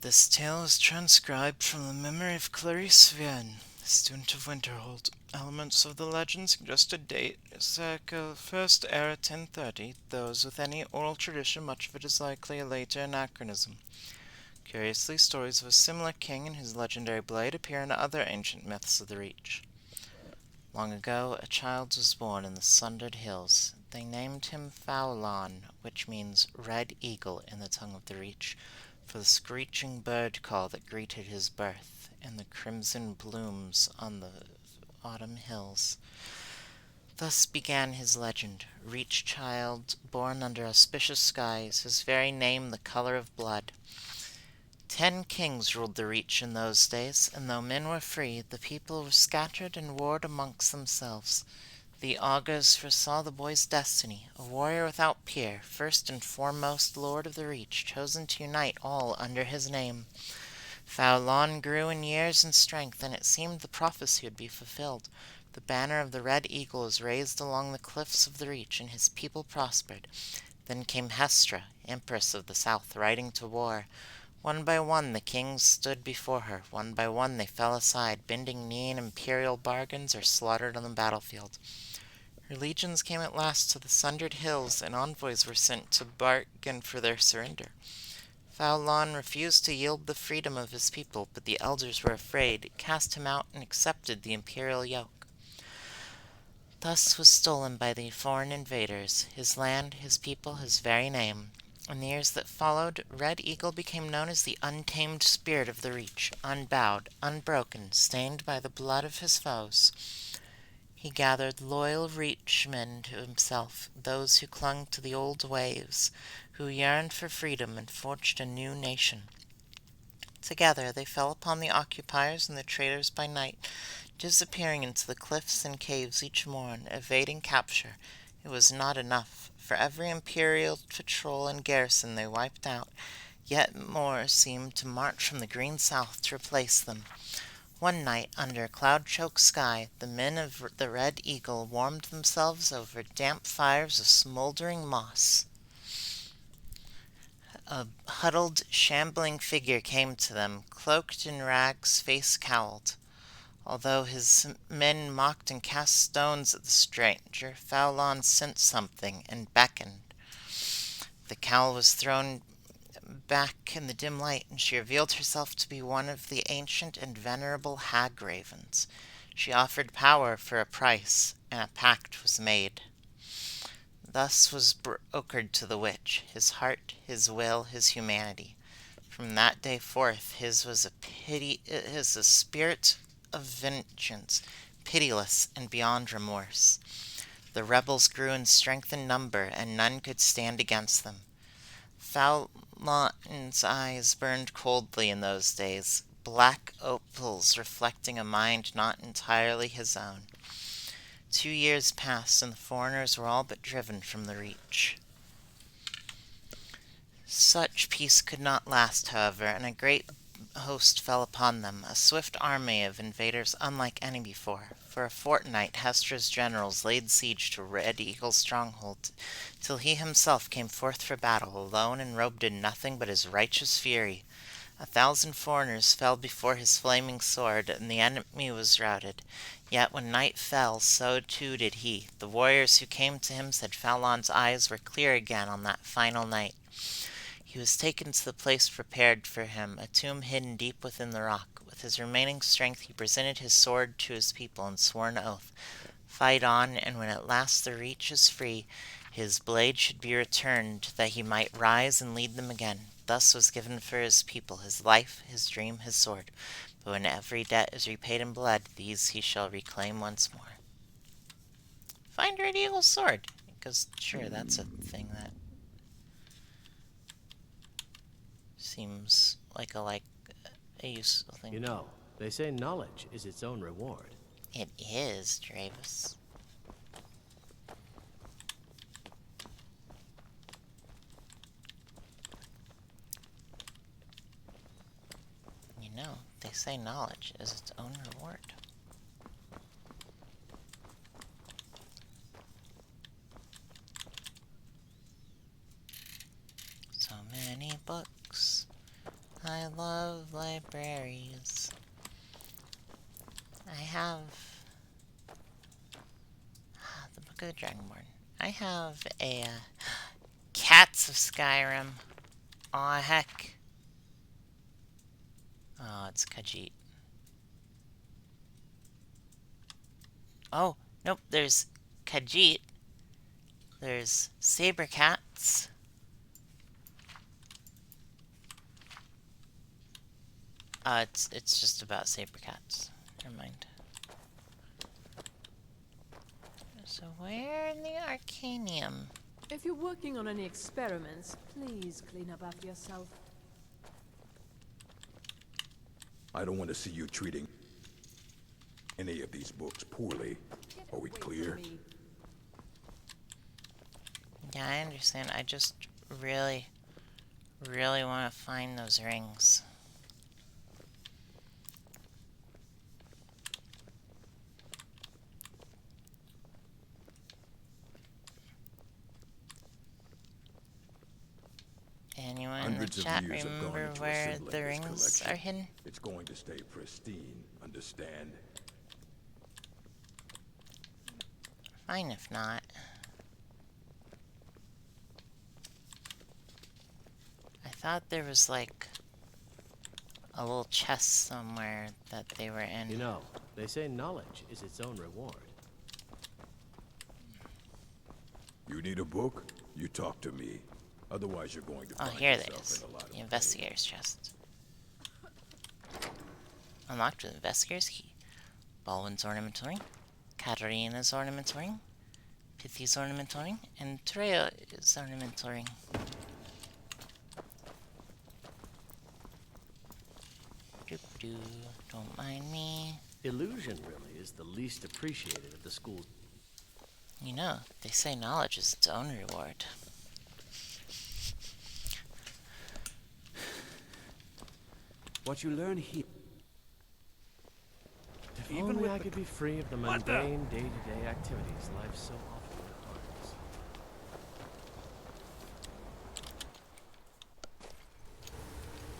This tale is transcribed from the memory of Clarice Vienne, student of Winterhold. Elements of the legend suggest a date circa first era 1030, though as with any oral tradition, much of it is likely a later anachronism. Curiously, stories of a similar king and his legendary blade appear in other ancient myths of the Reach. Long ago, a child was born in the Sundered Hills. They named him Faulan, which means Red Eagle in the tongue of the Reach, for the screeching bird call that greeted his birth, and the crimson blooms on the autumn hills. Thus began his legend, Reach child, born under auspicious skies, his very name the color of blood. 10 kings ruled the Reach in those days, and though men were free, the people were scattered and warred amongst themselves. The augurs foresaw the boy's destiny, a warrior without peer, first and foremost lord of the Reach, chosen to unite all under his name. Faulan grew in years and strength, and it seemed the prophecy would be fulfilled. The banner of the Red Eagle was raised along the cliffs of the Reach, and his people prospered. Then came Hestra, empress of the south, riding to war. One by one the kings stood before her. One by one they fell aside, bending knee in imperial bargains or slaughtered on the battlefield. Her legions came at last to the Sundered Hills, and envoys were sent to bargain for their surrender. Faulan refused to yield the freedom of his people, but the elders were afraid, cast him out, and accepted the imperial yoke. Thus was stolen by the foreign invaders his land, his people, his very name. In the years that followed, Red Eagle became known as the untamed spirit of the Reach, unbowed, unbroken, stained by the blood of his foes. He gathered loyal Reachmen to himself, those who clung to the old ways, who yearned for freedom and forged a new nation. Together they fell upon the occupiers and the traitors by night, disappearing into the cliffs and caves each morn, evading capture. It was not enough. For every imperial patrol and garrison they wiped out, yet more seemed to march from the green south to replace them. One night, under a cloud-choked sky, the men of the Red Eagle warmed themselves over damp fires of smoldering moss. A huddled, shambling figure came to them, cloaked in rags, face cowled. Although his men mocked and cast stones at the stranger, Faulan sensed something and beckoned. The cowl was thrown back in the dim light, and she revealed herself to be one of the ancient and venerable hag ravens. She offered power for a price, and a pact was made. Thus was brokered to the witch his heart, his will, his humanity. From that day forth, his was a spirit of vengeance, pitiless and beyond remorse. The rebels grew in strength and number, and none could stand against them. Fallon's eyes burned coldly in those days, black opals reflecting a mind not entirely his own. 2 years passed, and the foreigners were all but driven from the Reach. Such peace could not last, however, and a great host fell upon them, a swift army of invaders unlike any before. For a fortnight Hestra's generals laid siege to Red Eagle's stronghold, till he himself came forth for battle, alone and robed in nothing but his righteous fury. 1,000 foreigners fell before his flaming sword, and the enemy was routed. Yet when night fell, so too did he. The warriors who came to him said Fallon's eyes were clear again on that final night. He was taken to the place prepared for him, a tomb hidden deep within the rock. With his remaining strength he presented his sword to his people and swore an oath. Fight on, and when at last the Reach is free, his blade should be returned, that he might rise and lead them again. Thus was given for his people his life, his dream, his sword. But when every debt is repaid in blood, these he shall reclaim once more. Find Red Eagle's sword. Because, sure, that's a thing that seems like a useful thing. You know, they say knowledge is its own reward. It is, Travis. You know, they say knowledge is its own reward. So many books. I love libraries. I have the Book of the Dragonborn. I have a Cats of Skyrim. Aw, heck. Oh, it's Khajiit. Oh, nope, there's Khajiit. There's Saber Cats. It's just about saber cats. Never mind. So where in the Arcanium? If you're working on any experiments, please clean up after yourself. I don't want to see you treating any of these books poorly. Are we clear? Yeah, I understand. I just really want to find those rings. Anyone in the chat remember where the rings are hidden? It's going to stay pristine, understand? Fine if not. I thought there was like a little chest somewhere that they were in. You know, they say knowledge is its own reward. You need a book? You talk to me. Otherwise, you're going to Oh, find here it yourself is. in a lot of The investigator's chest. Unlocked with investigator's key. Baldwin's ornamental ring, Katarina's ornamental ring, Pithy's ornamental ring, and Treya's ornamental ring. Doop-doo, don't mind me. Illusion really is the least appreciated of the school. You know, they say knowledge is its own reward. What you learn here. If Even only with I the could be free of the What the- mundane day-to-day activities life so often requires.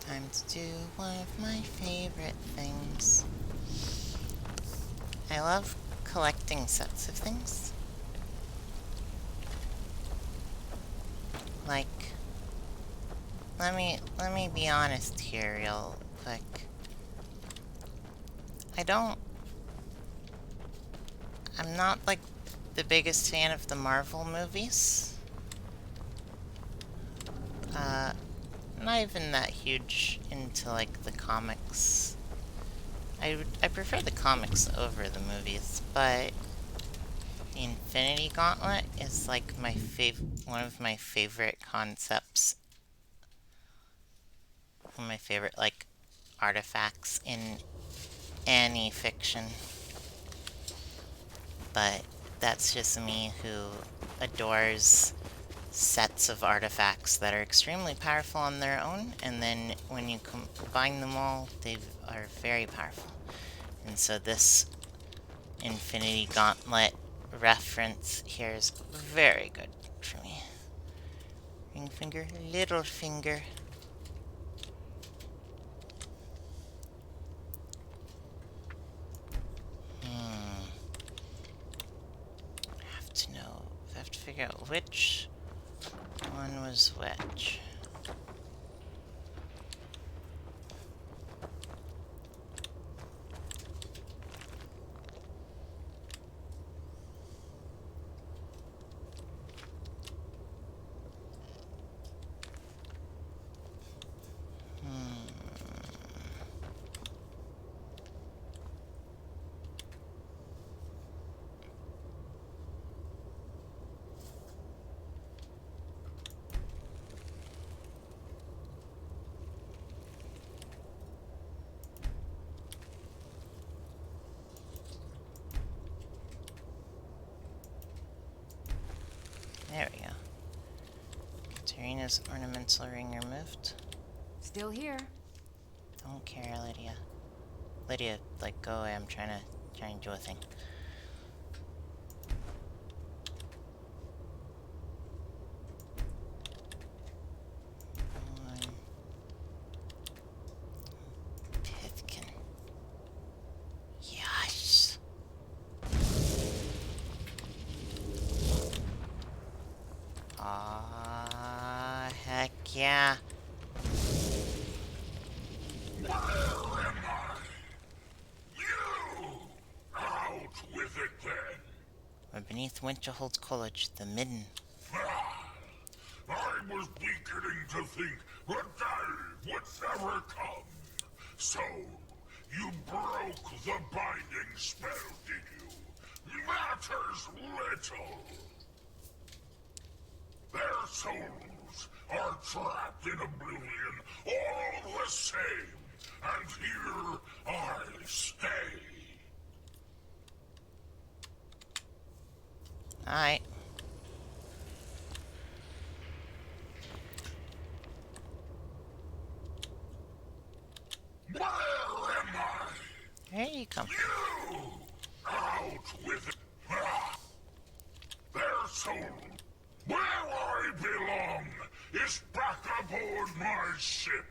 Time to do one of my favorite things. I love collecting sets of things. Like, let me be honest here real quick. I'm not like the biggest fan of the Marvel movies. Not even that huge into like the comics. I prefer the comics over the movies, but the Infinity Gauntlet is like one of my favorite concepts. One of my favorite like artifacts in any fiction. But that's just me who adores sets of artifacts that are extremely powerful on their own, and then when you combine them all, they are very powerful. And so this Infinity Gauntlet reference here is very good for me. Ring finger, little finger. I have to figure out which one was which. There we go. Katarina's ornamental ring removed. Still here. Don't care, Lydia. Lydia, like, go away. I'm trying to do a thing. Pithkin. Yes. Aw, heck yeah. Where am I? You! Out with it then! We're beneath Winterhold College, the midden. I was beginning to think the day would never come. So, you broke the binding spell, did you? Matters little. Their souls are trapped in oblivion all the same, and here I stay. Alright. Where am I? Where do you come from? You! Out with it! Their soul, where I belong, is back aboard my ship,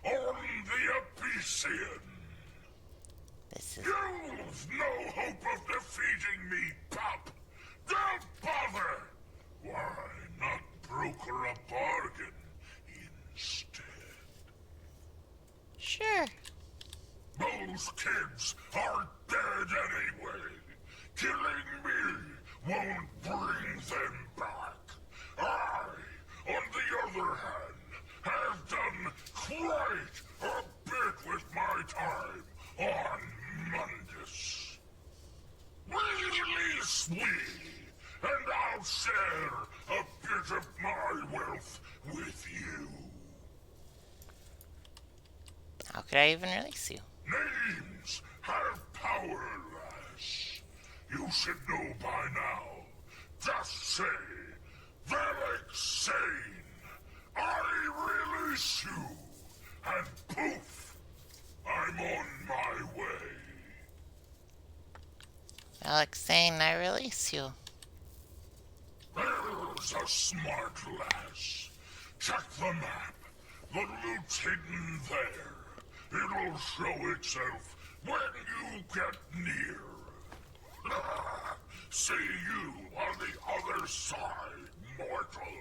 on the Abyssian. You've no hope of defeating me, pup! Don't bother! Why not broker a bargain instead? Sure. Those kids are dead anyway. Killing me won't bring them back. I, on the other hand, have done quite a bit with my time on Mundus. Release me, and I'll share a bit of my wealth with you. How could I even release you? Names have power, lass. You should know by now. Just say, Valak Sane. I release you. And poof, I'm on my way. Alexane, I release you. There's a smart lass. Check the map. The loot's hidden there. It'll show itself when you get near. See you on the other side, mortal.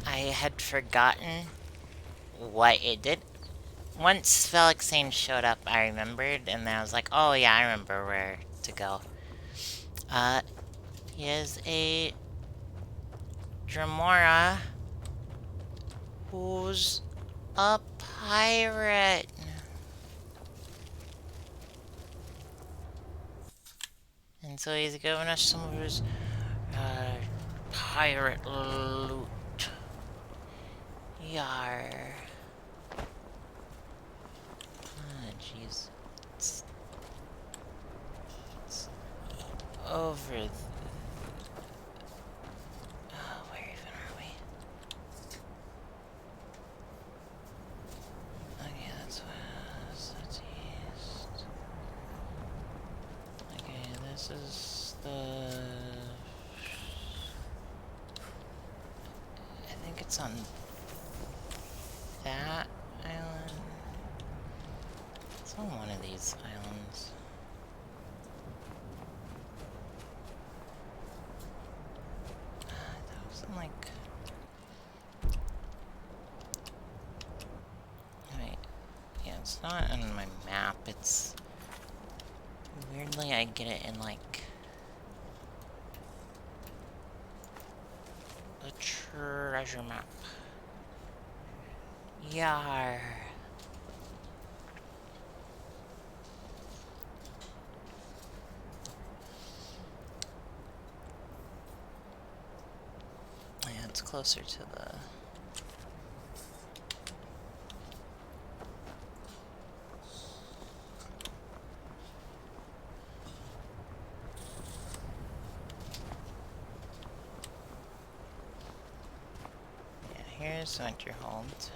I had forgotten what it did. once Felixane showed up, I remembered, and then I was like, oh yeah, I remember where to go. He is a Dremora who's a pirate. And so he's giving us some of his pirate loot. Yar. Ah, jeez. It's over. Where even are we? Okay, that's west. That's east. Okay, this is the. I think it's on that island. It's on one of these islands. That wasn't like. Wait. Yeah, it's not on my map. It's. Weirdly, I get it in like. A treasure map. Yar. Yeah, it's closer to the... Yeah, here's Winterhold.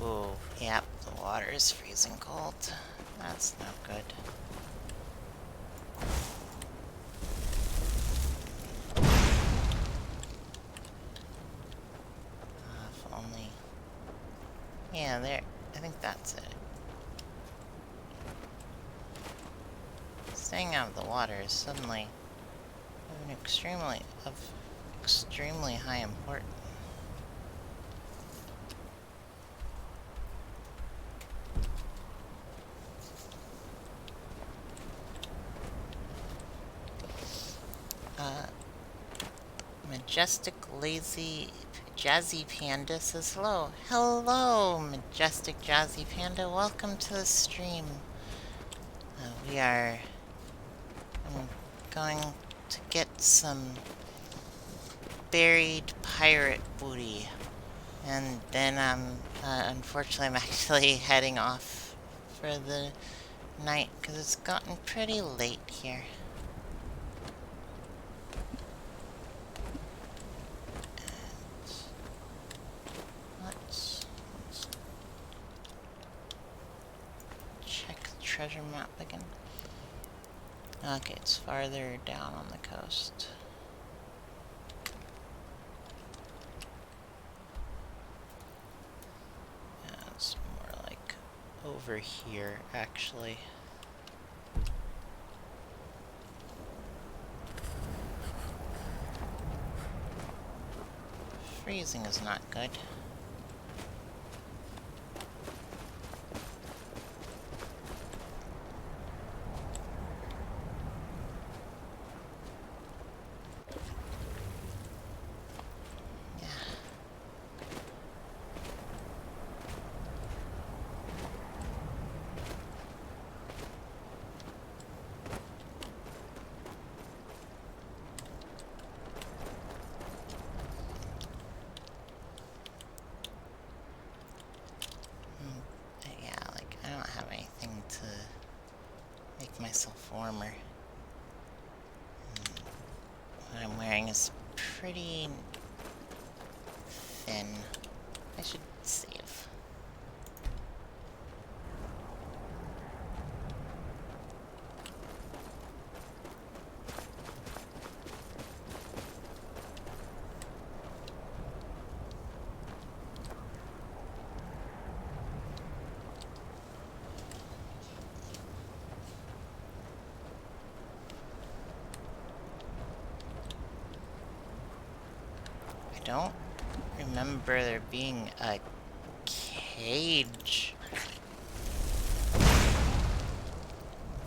Oh, yep, the water is freezing cold. That's not good. If only... Yeah, there. I think that's it. Staying out of the water is suddenly of extremely high importance. Majestic Lazy Jazzy Panda says hello. Hello, Majestic Jazzy Panda. Welcome to the stream. I'm going to get some buried pirate booty. And then unfortunately I'm actually heading off for the night because it's gotten pretty late here. Let's check the treasure map again. Okay, it's farther down on the coast. Yeah, it's more like over here, actually. Freezing is not good. To make myself warmer. What I'm wearing is pretty thin. I should save. don't remember there being a cage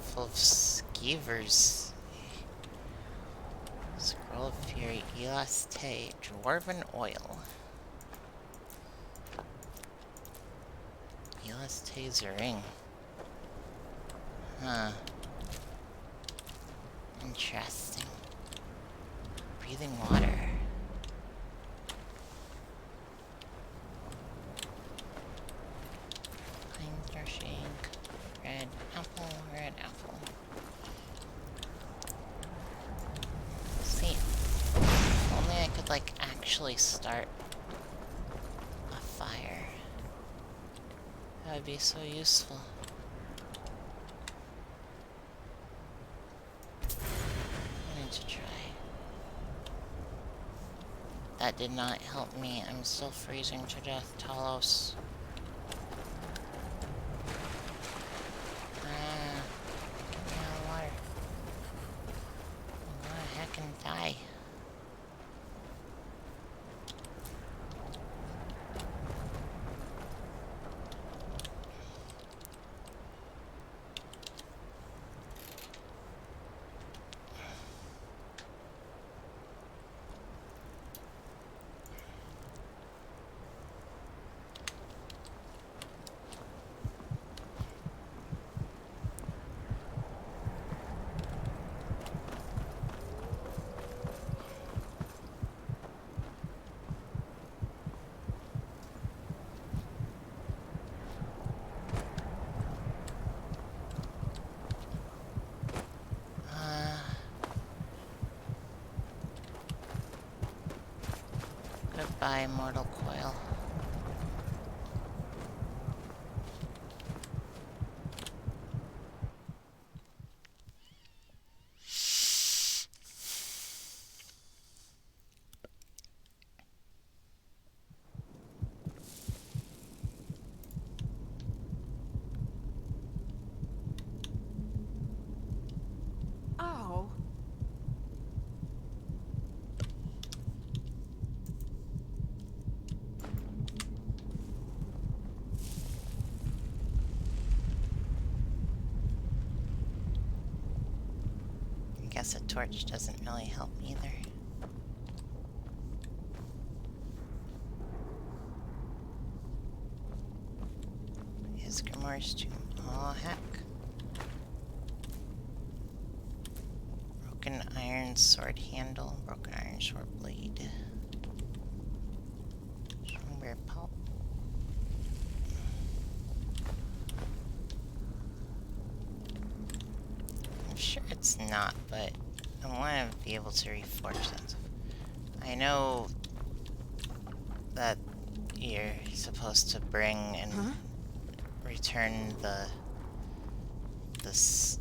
full of skeevers. Scroll of Fury, Elaste, Dwarven Oil. Elaste's ring. Huh. Interesting. Breathing water. Pine threshing. Red apple, red apple. See. If only I could, like, actually start a fire. That would be so useful. I need to try. That did not help me. I'm still freezing to death, Talos. Get me out of the water. I'm gonna heckin' die. Goodbye, mortal coil. Oh. I guess a torch doesn't really help either. Is Grimoire's tomb? Oh, heck. Broken iron sword handle, broken iron sword blade. Weird pulp. I'm sure it's not, but I want to be able to reforge that stuff. I know that you're supposed to bring and return his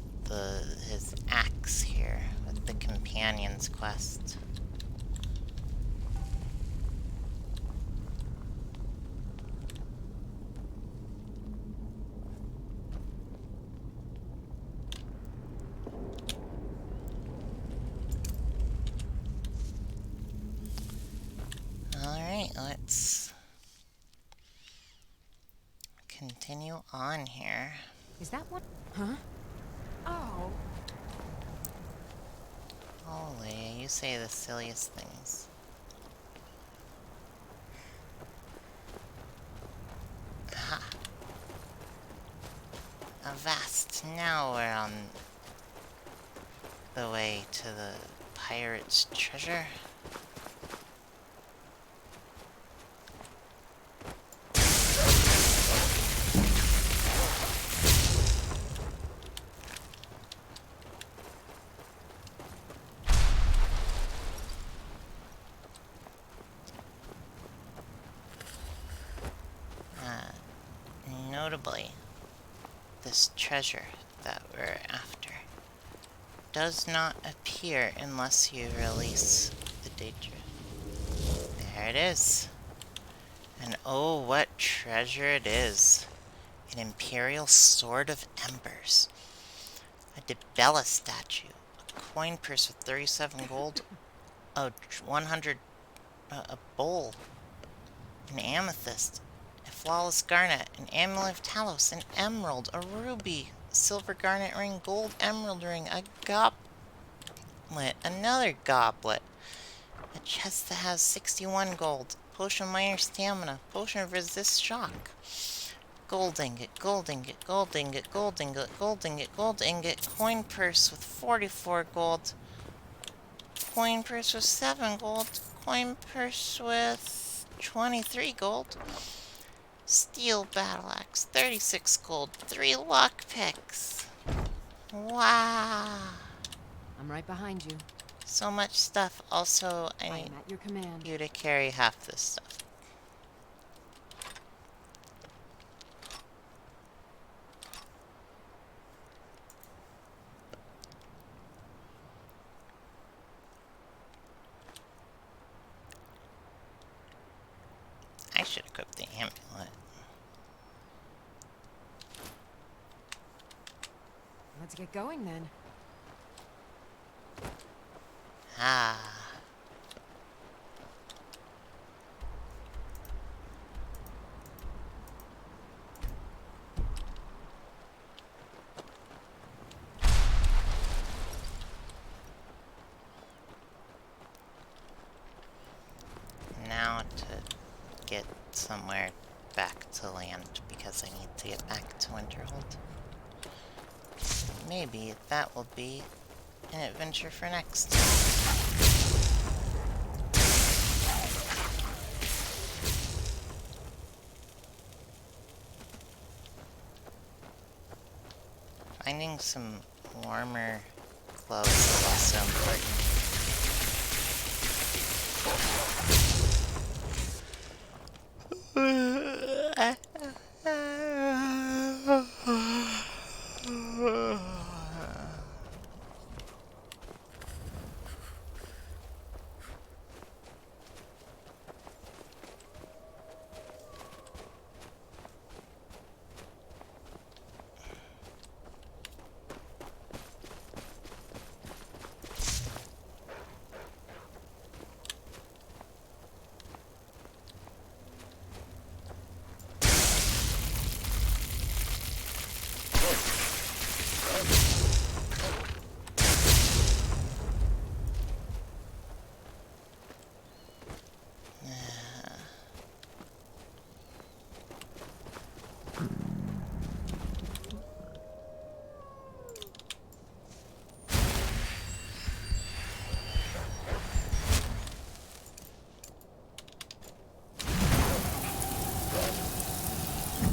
axe here with the companion's quest. Alright, let's continue on here. Is that what? Huh? Oh. Holy, you say the silliest things. Aha. Avast, now we're on the way to the pirate's treasure. Notably, this treasure that we're after does not appear unless you release the daedra. There it is. And oh, what treasure it is. An Imperial Sword of Embers. A Dibella statue. A coin purse with 37 gold. A 100 a bowl, an amethyst, a flawless garnet, an amulet of Talos, an emerald, a ruby, silver garnet ring, gold emerald ring, a goblet, another goblet, a chest that has 61 gold, potion of minor stamina, potion of resist shock, gold ingot, gold ingot, gold ingot, gold ingot, gold ingot, gold ingot, coin purse with 44 gold, coin purse with 7 gold, coin purse with 23 gold, steel battle axe, 36 gold, 3 lock picks. Wow. I'm right behind you. So much stuff. Also, I need am at your command. you to carry half this stuff. I should equip the amulet. Let's get going then. Ah. Now to get somewhere back to land, because I need to get back to Winterhold. Maybe that will be an adventure for next. Finding some warmer clothes is also important.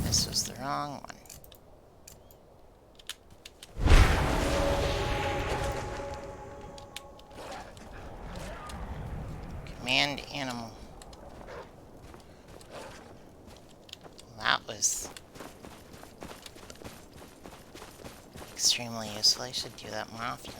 This was the wrong one. Command animal. That was extremely useful. I should do that more often.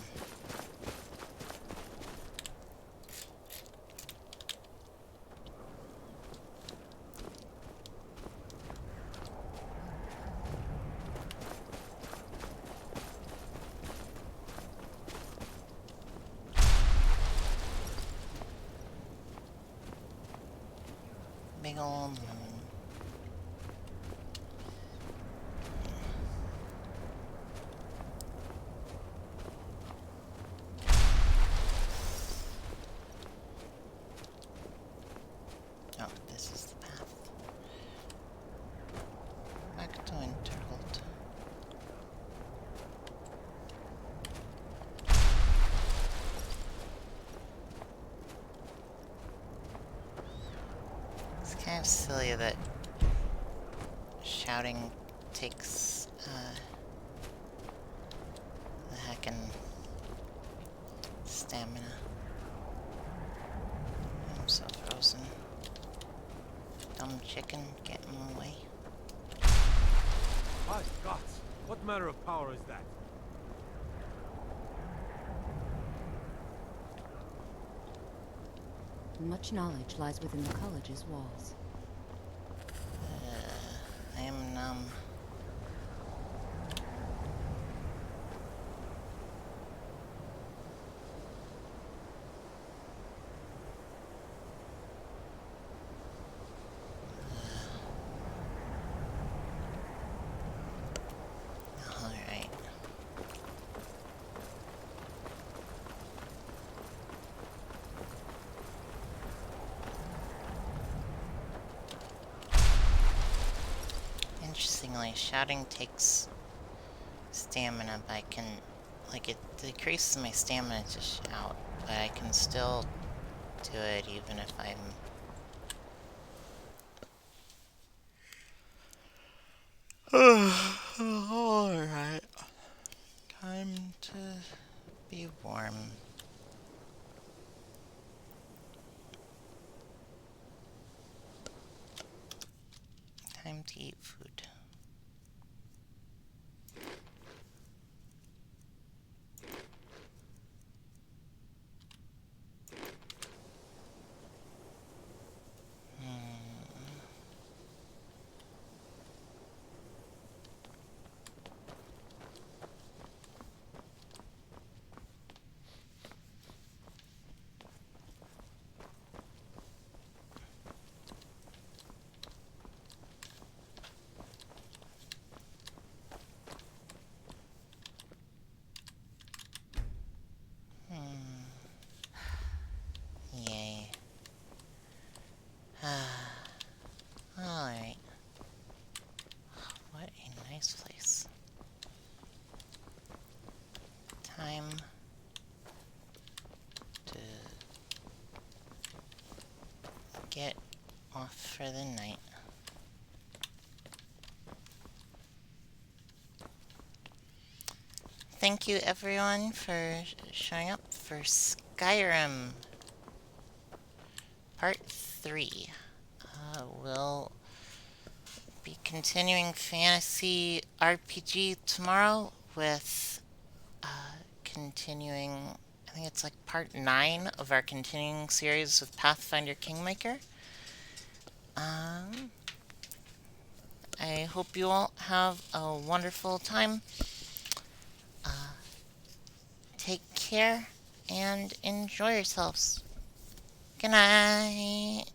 Big ol' moon. Oh, this is the path. Back to Winterhold. It's kind of silly that shouting takes the heckin' stamina. I'm so frozen. Dumb chicken, get in the way. My gods! What manner of power is that? Much knowledge lies within the college's walls. I am numb. Interestingly, shouting takes stamina, but I can, like, it decreases my stamina to shout, but I can still do it even if I'm... Alright. Time to be warm. Time to eat food. Yay. Alright. What a nice place. Time to get off for the night. Thank you everyone for showing up for Skyrim Part 3. We'll be continuing fantasy RPG tomorrow with continuing, I think it's like part 9 of our continuing series of Pathfinder Kingmaker. I hope you all have a wonderful time. Take care and enjoy yourselves. Good night.